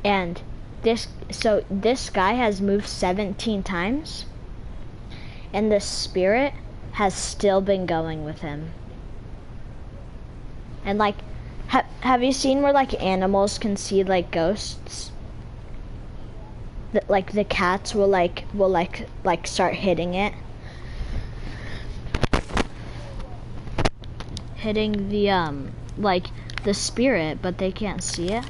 And this guy has moved 17 times and the spirit has still been going with him. And like, have you seen where like animals can see like ghosts? That like the cats will start hitting it. Hitting the like the spirit, but they can't see it.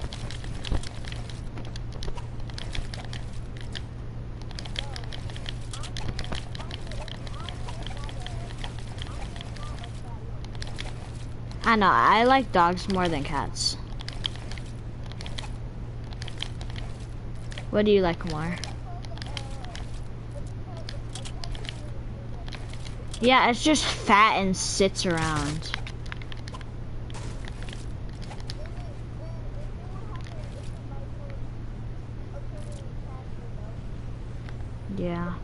I know, I like dogs more than cats. What do you like more? Yeah, it's just fat and sits around. Yeah.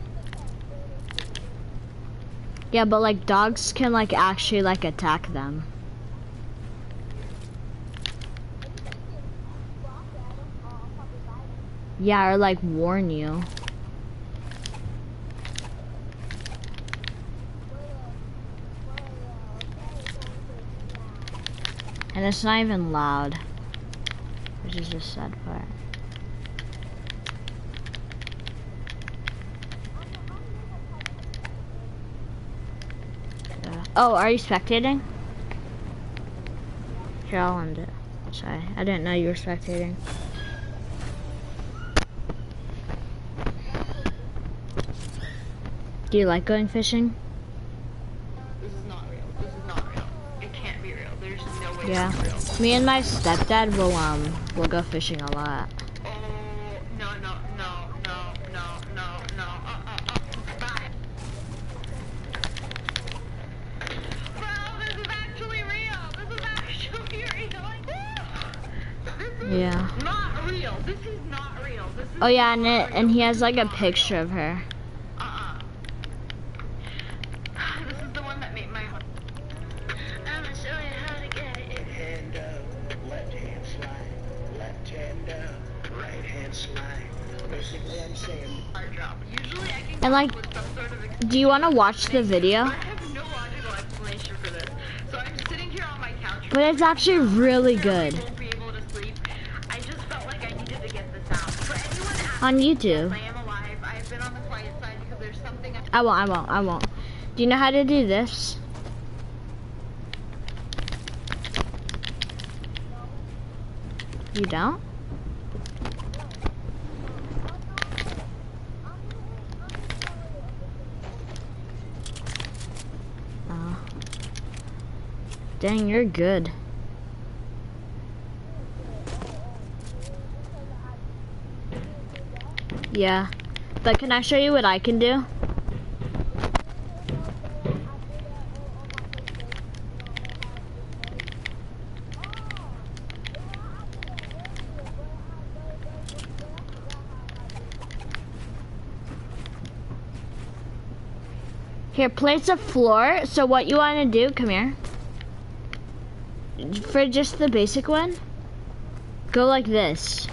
Yeah, but like dogs can like actually like attack them. Yeah, or like warn you. And it's not even loud, which is the sad part. Oh, are you spectating? Here, I'll end it. Sorry, I didn't know you were spectating. Do you like going fishing? This is not real. This is not real. It can't be real. There's no way Yeah. it's real. Me and my stepdad will go fishing a lot. Oh, no. Bye. Bro, this is actually real. This is actually real. This is Yeah. not real. This is not real. This is Oh yeah, not and real. he has like a picture of her. This is the one that made my heart. I'm gonna show you how to get it. Hand up, left hand slide, left hand up, right hand slide. Basically, I'm saying. Heart drop. Usually I can And come like, up with some sort of do you want to watch the video? I have no logical explanation for this. So I'm sitting here on my couch. But it's actually really good. I won't be able to sleep. I just felt like I needed to get this out. For anyone asking, On YouTube. I am alive. I've been on the quiet side because there's something. I won't. Do you know how to do this? You don't? Oh. Dang, you're good. Yeah. But can I show you what I can do? Here, place a floor. So what you want to do, come here. For just the basic one, go like this.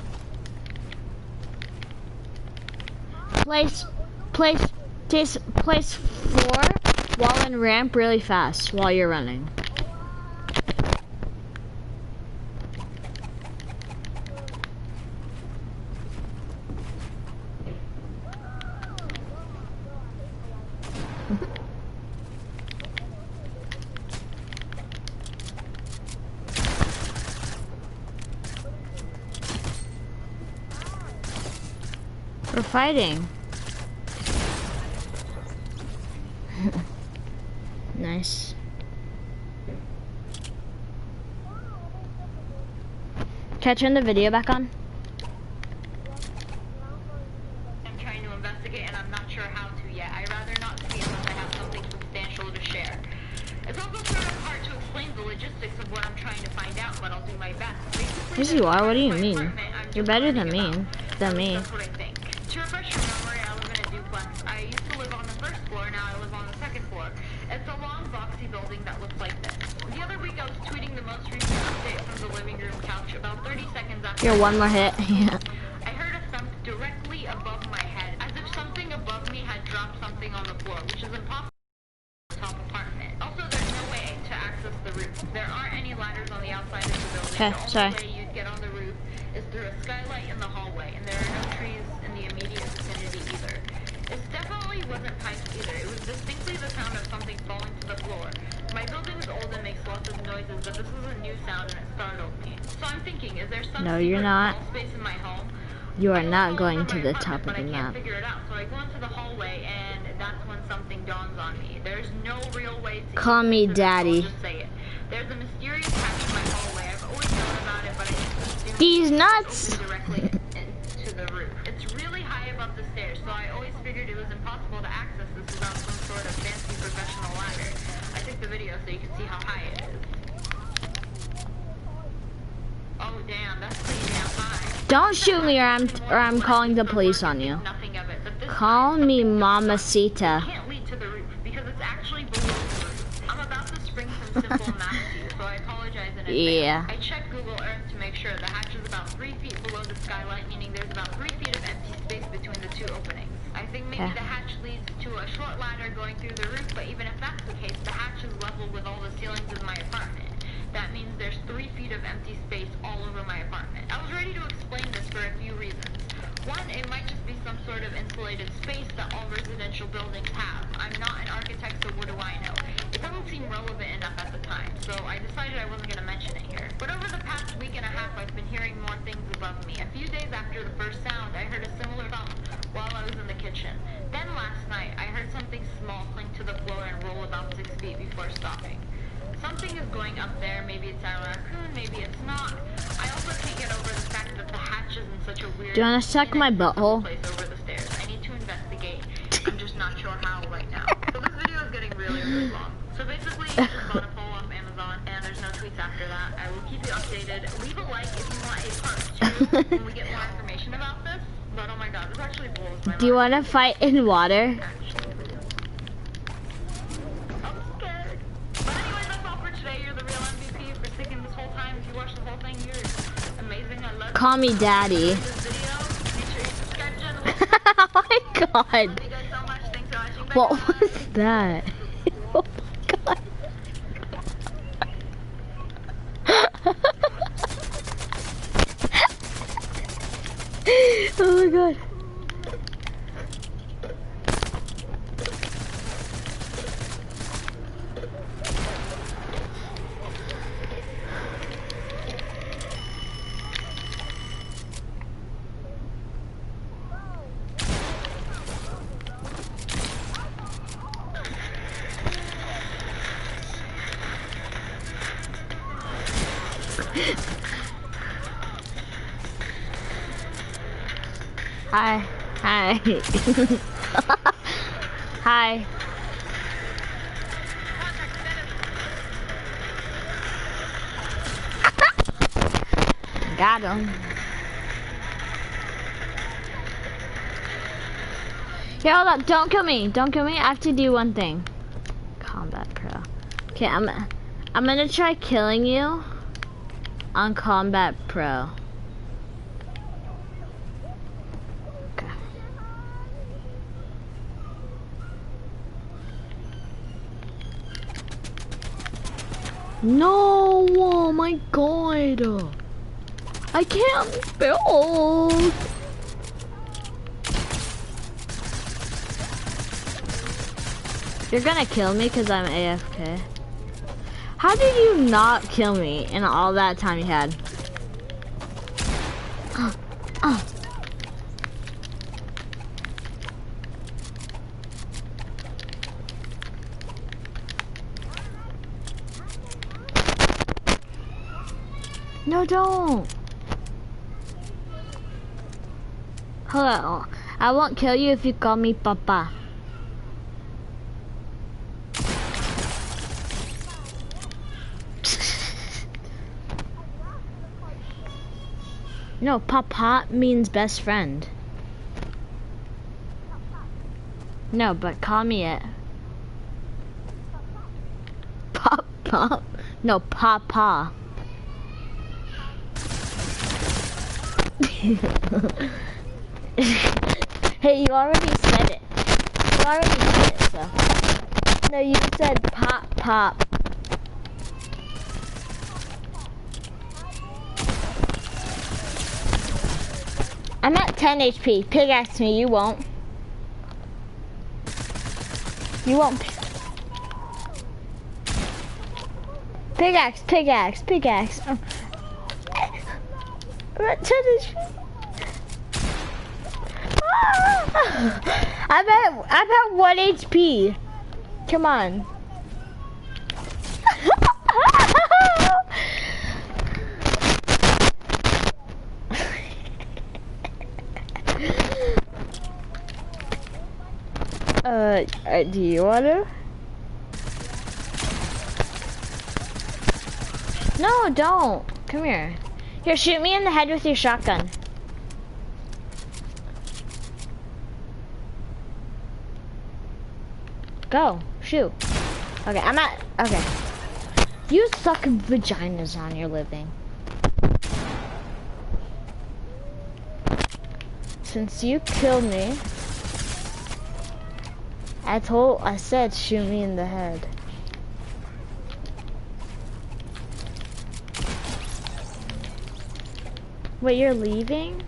Place floor, wall, and ramp really fast while you're running. We're fighting. Nice. Can I turn the video back on? I'm trying to investigate and I'm not sure how to yet. I'd rather not speak unless I have something substantial to share. It's also sort of hard to explain the logistics of what I'm trying to find out, but I'll do my best. Basically, Yes, you are. What do you my mean? apartment, I'm You're just better than learning me. about. Than me. That's what I think. To refresh your memory, I live in a duplex. I used to live on the first floor, now I live on the second floor. It's a long, boxy building that looks like this. The other week I was tweeting the most recent update from the living room couch about 30 seconds after. Here, one more hit. Yeah. I heard a thump directly above my head, as if something above me had dropped something on the floor, which is impossible in a top apartment. Also, there's no way to access the roof. There aren't any ladders on the outside of the building. Okay, The sorry. only way you'd get on the roof is through a skylight in the hallway, and there are no trees in the immediate vicinity either. It definitely wasn't pipes either. It was distinctly the sound of something falling to the floor. My building is old and makes lots of noises, but this was a new sound and it startled me. So I'm thinking, is there some No, you're secret not. crawl space in my home? You are I look not all going over to my the apartment, top of but the I can't map. figure it out. So I go into the hallway, and that's when something dawns on me. There's no real way to Call me answer this, so I'll daddy. just say it. There's a mysterious hatch in my hallway. I've always known about it, but I just assumed He's it nuts. opened directly into the roof. It's really high above the stairs, so I always figured it was impossible to access this without some sort of fancy professional ladder. I took the video so you can see how high it is. Oh damn, that's pretty damn high. Don't shoot me, or I'm calling the police on you. Nothing of it, but this Call me Mamacita. can't lead to the roof because it's actually below the roof. I'm about to spring some simple math to you, so I apologize in advance. Yeah. I checked Google Earth to make sure the hatch is about 3 feet below the skylight, meaning there's about 3 feet of empty space between the two openings. I think maybe Okay. the hatch leads to a short ladder going through the roof, but even if that's the case, the hatch is level with all the ceilings of my apartment. That means there's 3 feet of empty space all over my apartment. I was ready to explain this for a few reasons. One, it might just be some sort of insulated space that all residential buildings have. I'm not an architect, so what do I know? It doesn't seem relevant enough at the time. so I decided I wasn't gonna mention it here. But over the past week and a half, I've been hearing more things above me. A few days after the first sound, I heard a similar thump while I was in the kitchen. Then last night, I heard something small clink to the floor and roll about 6 feet before stopping. Something is going up there. Maybe it's a raccoon, maybe it's not. I also can't get over the fact that the hatch is in such a weird, Do you want to suck my butthole? place over the stairs. I need to investigate. I'm just not sure how right now. So this video is getting really, really long. So basically, I just bought a poll on Amazon, and there's no tweets after that. I will keep you updated. Leave a like if you want a part 2 when we get more information about this. But oh my god, this actually blows my mind. Do you want to fight in water? Call me daddy. Oh my god. What was that? Oh my god. Oh my god. Hi. Hi. Hi. Got him. Here, hold up. Don't kill me. Don't kill me. I have to do one thing. Combat Pro. Okay, I'm gonna try killing you on Combat Pro. Okay. No! Oh my god! I can't build! You're gonna kill me because I'm AFK. How did you not kill me in all that time you had? No, don't. Hello. I won't kill you if you call me Papa. No, Papa means best friend. No, but call me it. Papa. No, Papa. Hey, you already said it. You already said it, so. No, you said pop, pop. I'm at 10 HP. Pickaxe me, you won't. You won't. Pickaxe, pickaxe, pickaxe. Oh. I'm at 10 HP. I'm at 1 HP. Come on. Do you wanna? No, don't. Come here. Here, shoot me in the head with your shotgun. Go, shoot. Okay, okay. You suck vaginas on your living. Since you killed me, I said shoot me in the head. Wait, you're leaving?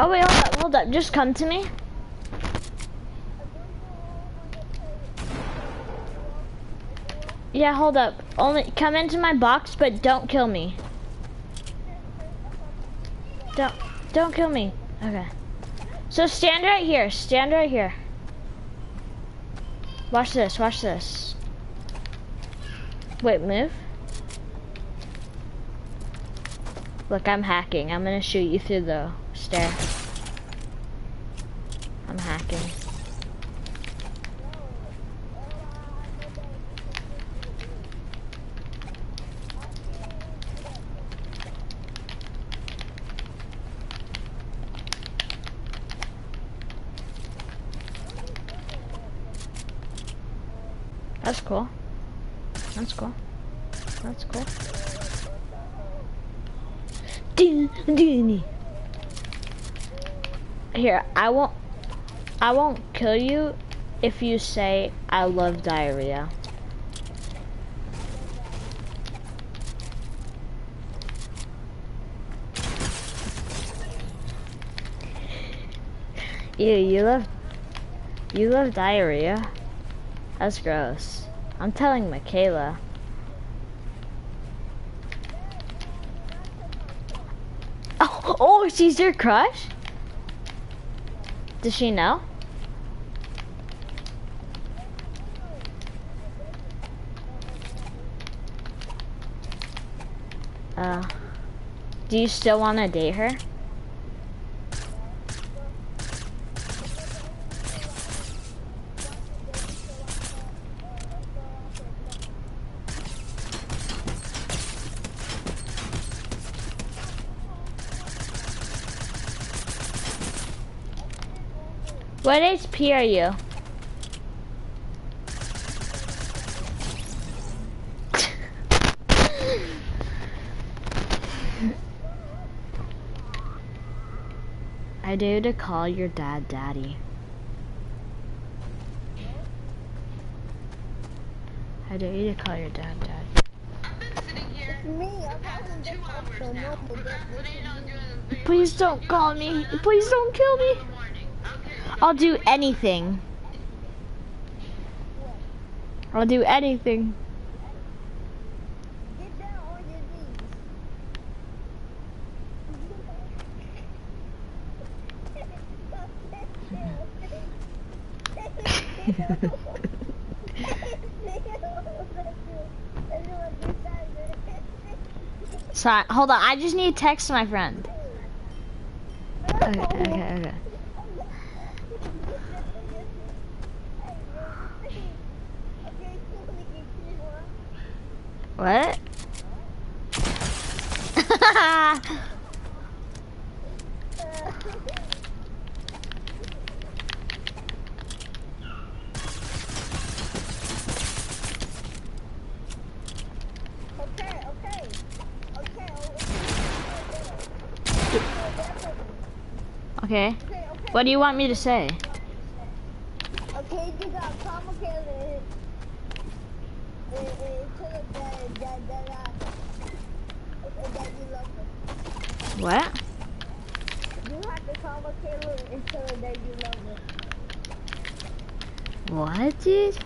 Oh wait, hold up. Just come to me. Yeah, hold up. Only come into my box, but don't kill me. Don't kill me. Okay. So stand right here. Stand right here. Watch this. Watch this. Wait, move. Look, I'm hacking. I'm gonna shoot you through the stair. I'm hacking. That's cool. That's cool. That's cool. Here, I won't kill you if you say I love diarrhea. Ew, you love diarrhea? That's gross. I'm telling Michaela. Oh, she's your crush? Does she know? Do you still want to date her? What HP are you? I dare you to call your dad daddy. I dare you to call your dad daddy. Please don't call me. Please don't kill me. I'll do anything. I'll do anything. Get down on your knees. Sorry, hold on. I just need to text my friend. Okay. What? Okay. What do you want me to say? Okay, you got complicated. What? You have to call Michaela and tell her that you love her. What, dude?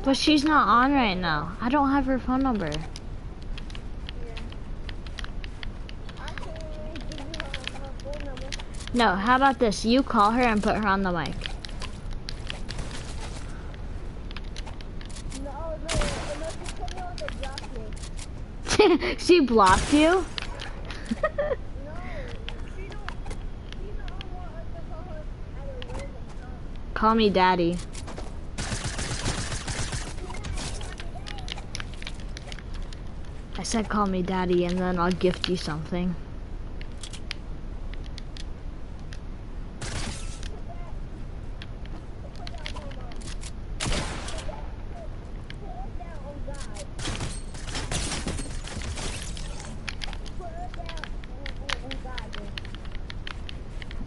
But she's not on right now. I don't have her phone number. No, how about this? You call her and put her on the mic. No, she put me on the block list. She blocked you? No, she don't want us to call her at a random time. Call me daddy. I said call me daddy and then I'll gift you something.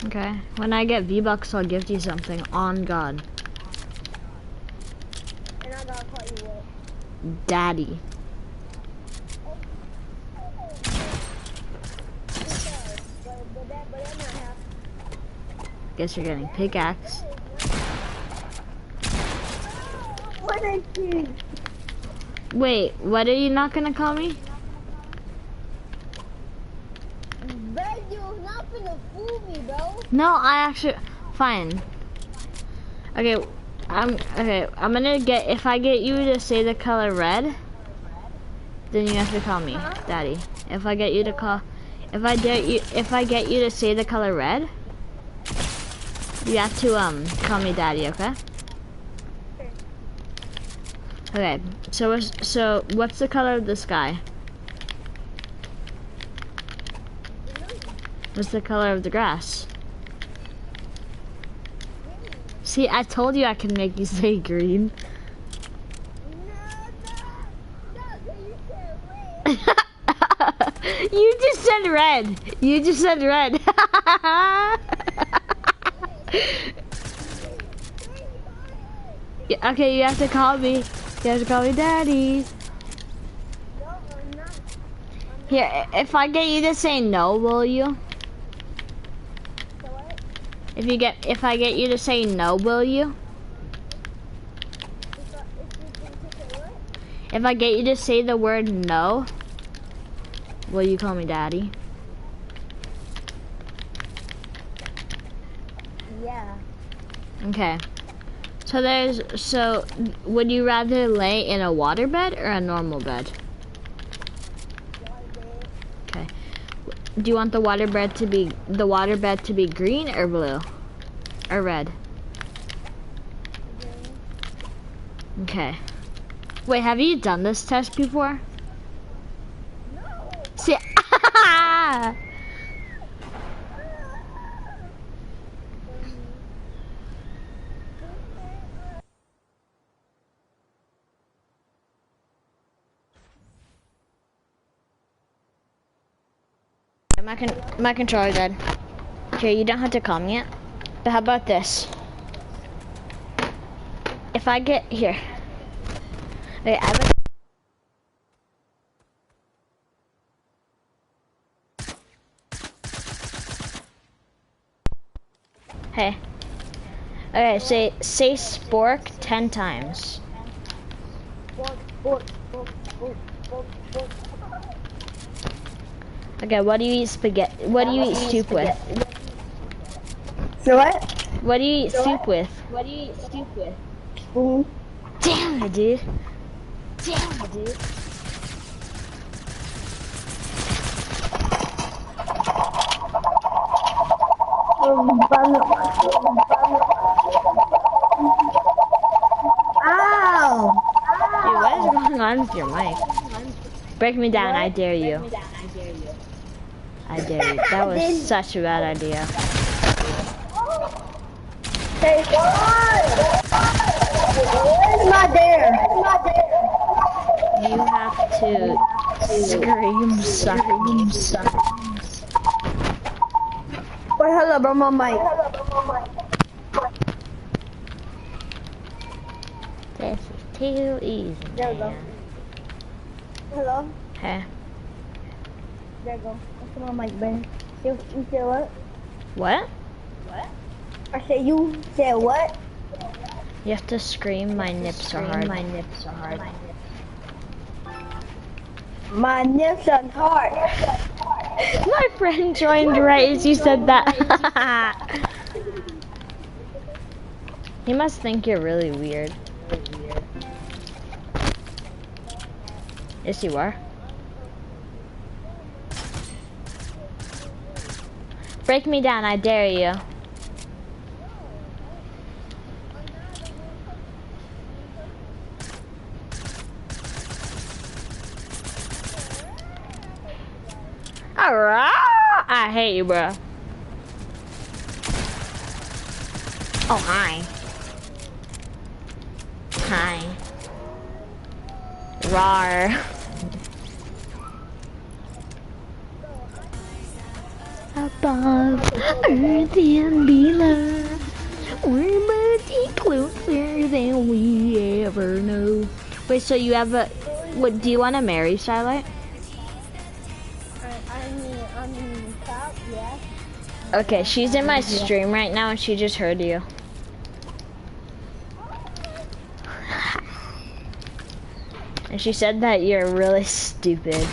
Okay, when I get V-Bucks, I'll gift you something, on God. And I gotta call you what? Daddy. But that's not guess you're getting pickaxe. What I do? Wait, what are you not gonna call me? Bro, you're not gonna fool me, bro. No, I actually, fine. Okay, I'm gonna get, if I get you to say the color red, then you have to call me Daddy. If I get you to say the color red, you have to call me Daddy, okay? Okay, so what's the color of the sky? What's the color of the grass? See, I told you I can make you say green. You just said red. You just said red. Yeah, okay, you have to call me. You have to call me Daddy. Here, if I get you to say no, will you? If I get you to say no, will you? If I get you to say the word no, will you call me Daddy? Yeah. Okay. So would you rather lay in a water bed or a normal bed? Okay. Do you want the water bed to be green or blue? Or red? Okay. Wait, have you done this test before? No. See, my controller dead. Okay, you don't have to call me yet. But how about this? If I get here. Wait, I have Hey. Okay, say spork 10 times. Okay, what do you eat spaghetti? What do you eat soup with? So what? What do you eat soup with? What do you eat soup with? Spoon. Damn it, dude. Damn it, dude. Ow! Dude, what is going on with your mic? Break me down, I dare you. I dare you. That was such a bad idea. Hey, it's not there. You have to scream something. Wait, hold up, bro, my mic. This is too easy. There we go. Hello? Hey. There you go. That's my mic, Ben. You said what? What? I said you said what? You have to scream, my nips are hard. My nips are hard. My friend joined right as you said that. He must think you're really weird. Yes, you are. Break me down, I dare you. Alright, I hate you, bro. Oh, hi. Hi. Rawr. Above, earth and below, we're much closer than we ever know. Wait, so you have a, what, do you want to marry Starlight? I mean, top, yeah. Okay, she's in my stream right now and she just heard you. And she said that you're really stupid.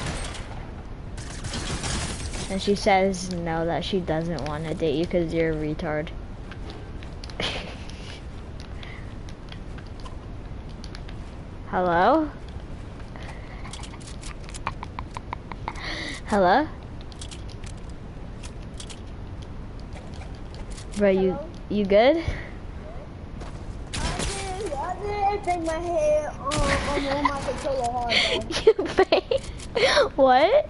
And she says no, that she doesn't want to date you because you're a retard. Hello? Hello? Bro, you good? I did bang my head on my controller hard, bro. You bang? What?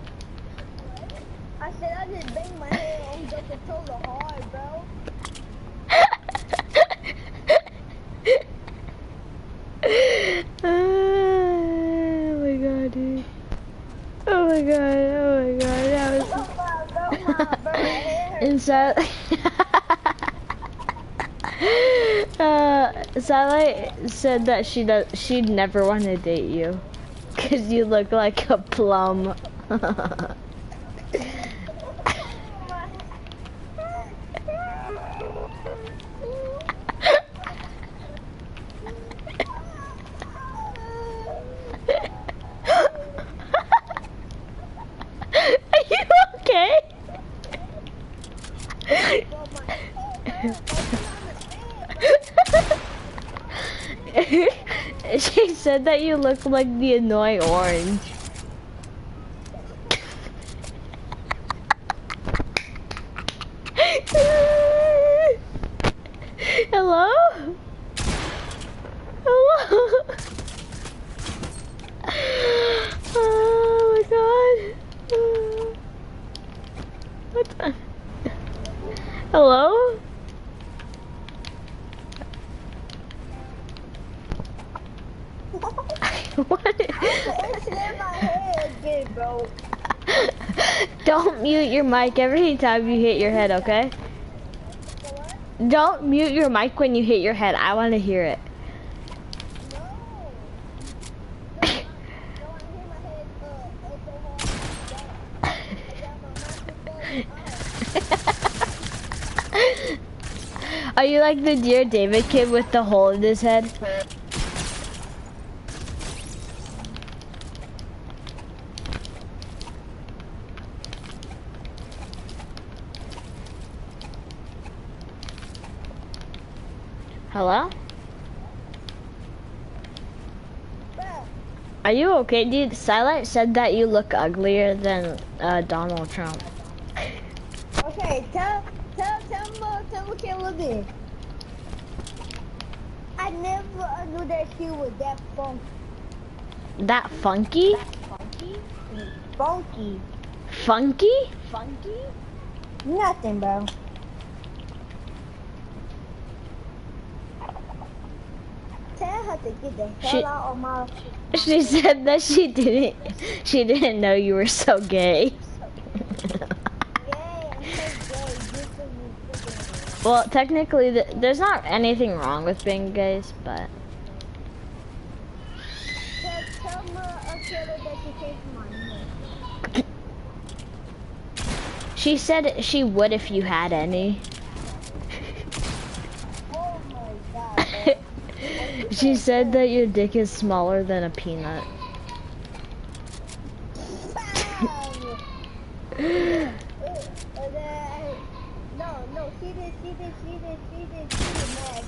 I said I just bang my head on the controller hard, bro. Oh my god, dude. Oh my god, that was... Inside... Sally said that she'd never want to date you. Cause you look like a plum. Are you okay? She said that you look like the annoying orange. Hello? Hello? Oh my god. What the? Hello? What? It's in my head again, bro. Don't mute your mic every time you hit your head, okay? Don't mute your mic when you hit your head. I want to hear it. Are you like the Dear David kid with the hole in his head? Hello? Are you okay, dude? Silent said that you look uglier than Donald Trump. Okay, tell Caleb. I never knew that she was that funky. That funky? Funky. Funky? Nothing, bro. Tell her to get the hell out of my... She said that she didn't know you were so gay. Well, technically, there's not anything wrong with being gays, but... Tell Akela that she changed my name. She said she would if you had any. Oh my god, bro. She said that your dick is smaller than a peanut. No, she did mad,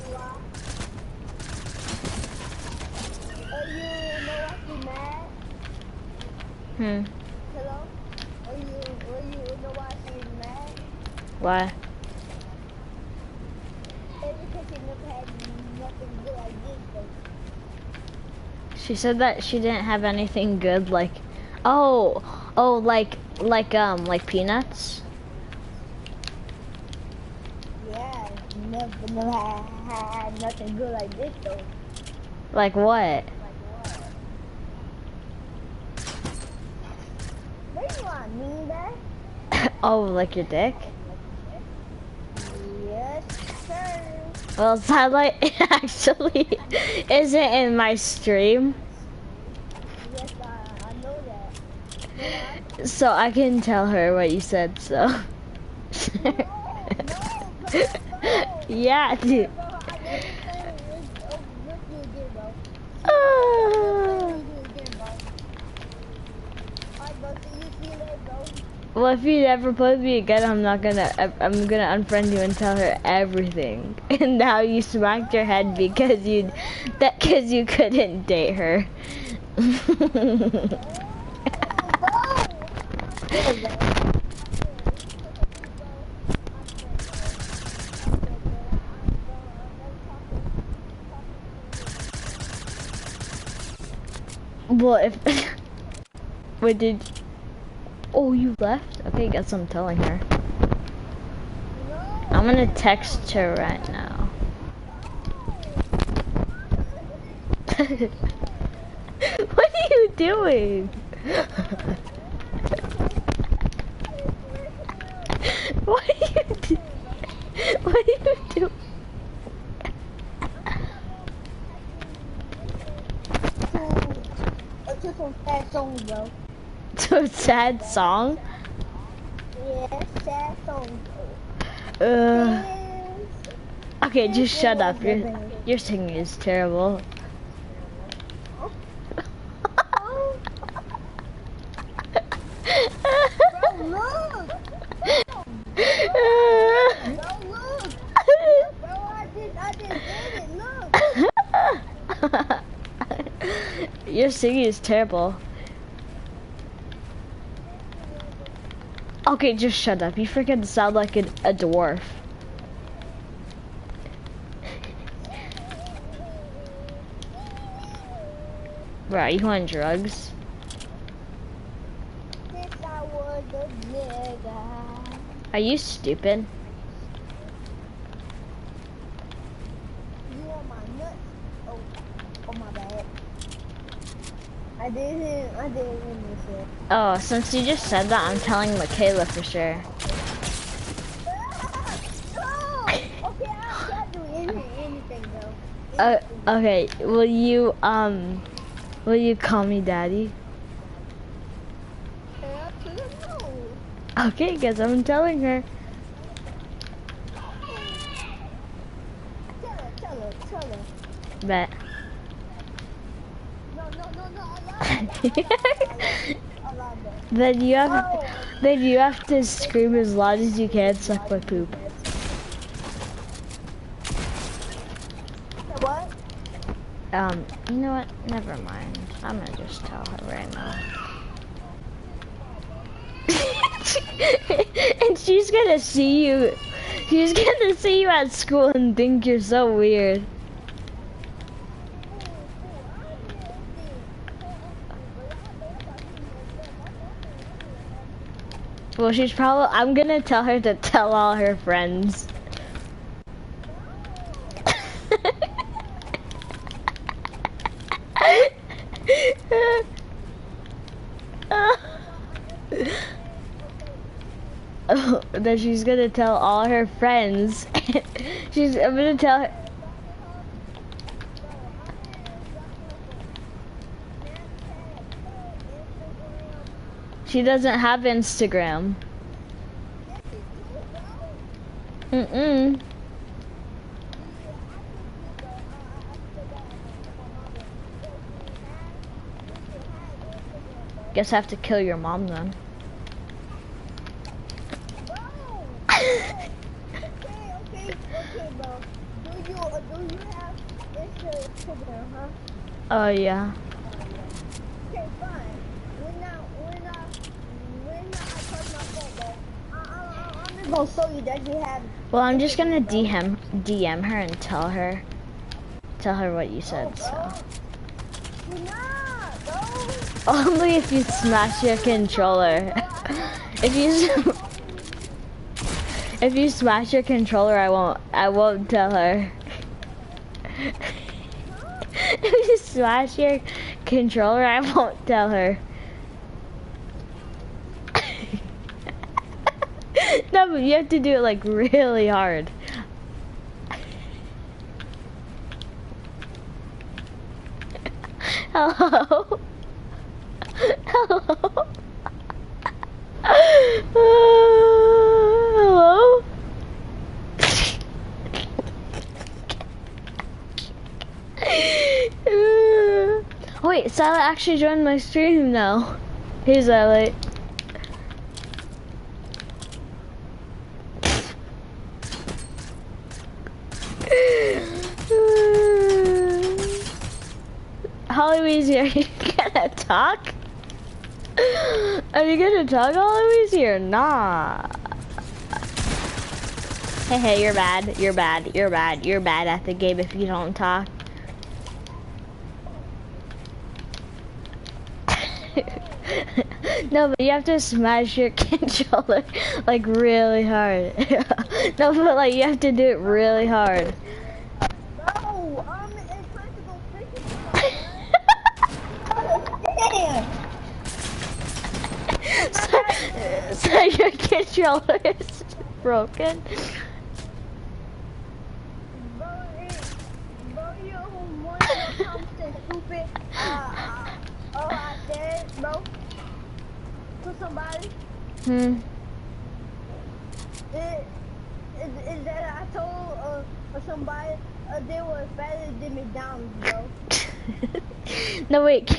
you know why she mad? Hello? You know why she's mad? Why? It's because she never had nothing good like this, though. She said that she didn't have anything good, like, like peanuts. Yeah, never had nothing good like this, though. Like what? What do you want, mean that? Oh, like your dick? Yes, sir. Well, Satellite actually isn't in my stream, Yes, I know that. so I can tell her what you said, so. No, Yeah, dude. Well, if you never play with me again, I'm gonna unfriend you and tell her everything. And now you smacked your head because you couldn't date her. Well, if wait, did oh you left? Okay, guess I'm telling her. I'm gonna text her right now. What are you doing? What are you doing? What are you doing? It's just some sad song, bro. So sad song? Yeah, sad song. Okay, just shut up. Your singing is terrible. Bro, look! Bro, I just did it, look! Your singing is terrible. Okay, just shut up. You freaking sound like a dwarf. Bro, you on drugs? Are you stupid? You want my nuts? Oh my bad. I didn't mean to say. Oh, since you just said that, I'm telling Michaela for sure. No! Okay, I can't do anything though. Okay, will you call me daddy? Okay, guess I'm telling her. Tell her. Bet. No, Then you have to scream as loud as you can, suck my poop. What? You know what? Never mind. I'm gonna just tell her right now. And she's gonna see you. She's gonna see you at school and think you're so weird. Well, she's probably. I'm gonna tell her to tell all her friends. That she's gonna tell all her friends. I'm gonna tell her. She doesn't have Instagram. Guess I have to kill your mom then. Okay, bro. Do you have Instagram, huh? Oh yeah. Okay, fine. When I touch my phone, bro, I'm just gonna show you that you have. Well, I'm just gonna DM her and tell her what you said. So. You're not, bro. Only if you smash your controller. If you smash your controller, I won't tell her. If you smash your controller, I won't tell her. No, but you have to do it like really hard. Hello? Hello? Hello? Silent actually joined my stream now. Hey, Silent. Hollyweezy, are you gonna talk? Are you gonna talk, Hollyweezy, or not? Hey, you're bad. You're bad. You're bad. You're bad at the game if you don't talk. No, but you have to smash your controller like really hard. No, but like you have to do it really hard. No, I'm impractical freaking. Damn. So your controller is broken. Bro, you want to know something stupid? I said, bro, to somebody. Is that I told somebody they were better than McDonald's, bro. No, wait.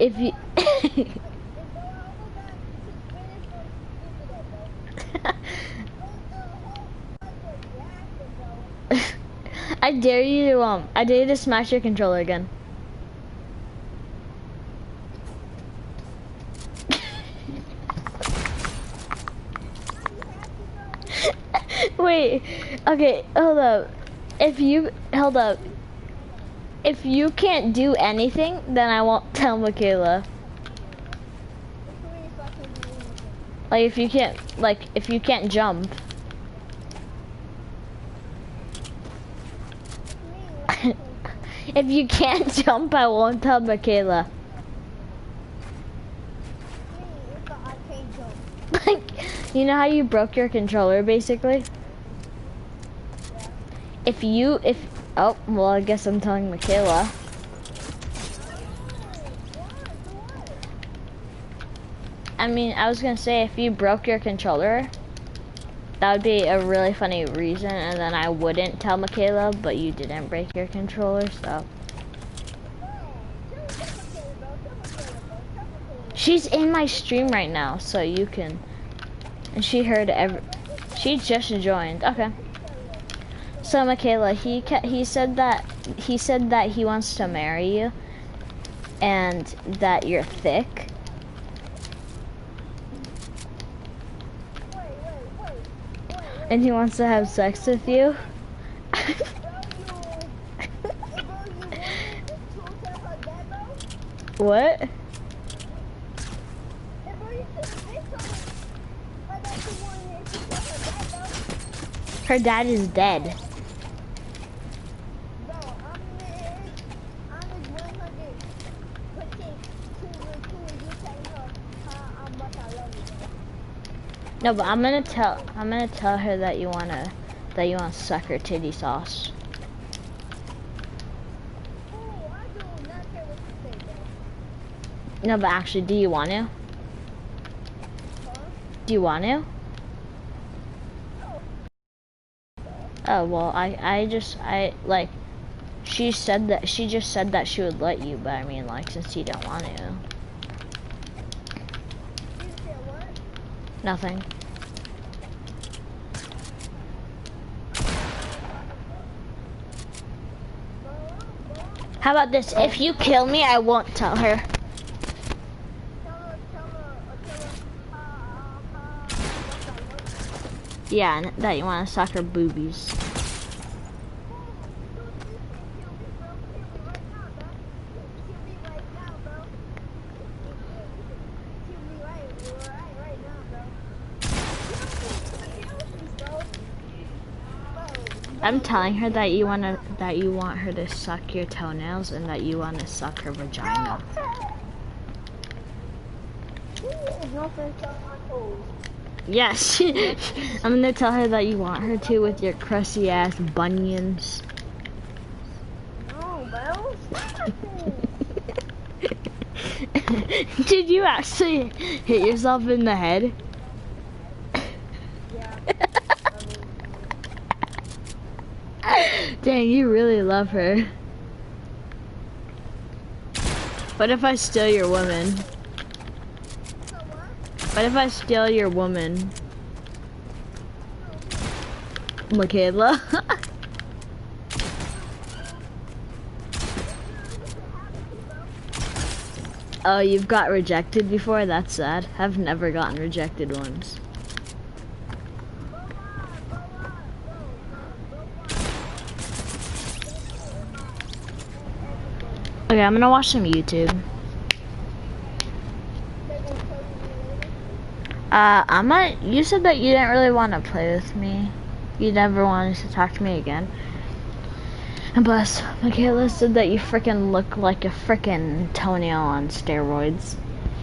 If you. I dare you to smash your controller again. Wait, okay, hold up. If you can't do anything, then I won't tell Michaela. Like if you can't jump. If you can't jump, I won't tell Michaela. Like, you know how you broke your controller, basically? Oh, well, I guess I'm telling Michaela. I mean, I was gonna say, if you broke your controller, that would be a really funny reason, and then I wouldn't tell Michaela, but you didn't break your controller, so. She's in my stream right now, so you can, and she heard she just joined, okay. So Michaela, he said that he wants to marry you, and that you're thick. And he wants to have sex with you. What? Her dad is dead. No, but I'm gonna tell her that you want suck her titty sauce. No, but actually, do you want to? Do you want to? Oh, well, she just said that she would let you, but I mean, like, since you don't want to. Nothing. How about this? If you kill me, I won't tell her. Yeah, and that you want to suck her boobies. I'm telling her that you want her to suck your toenails and that you want to suck her vagina. Yes, I'm gonna tell her that you want her to with your crusty ass bunions. No, bro. Did you actually hit yourself in the head? Dang, you really love her. What if I steal your woman? What if I steal your woman? Michaela? Oh, you've got rejected before? That's sad. I've never gotten rejected once. Okay, I'm gonna watch some YouTube. You said that you didn't really want to play with me. You never wanted to talk to me again. And plus, Michaela said that you freaking look like a freaking toenail on steroids.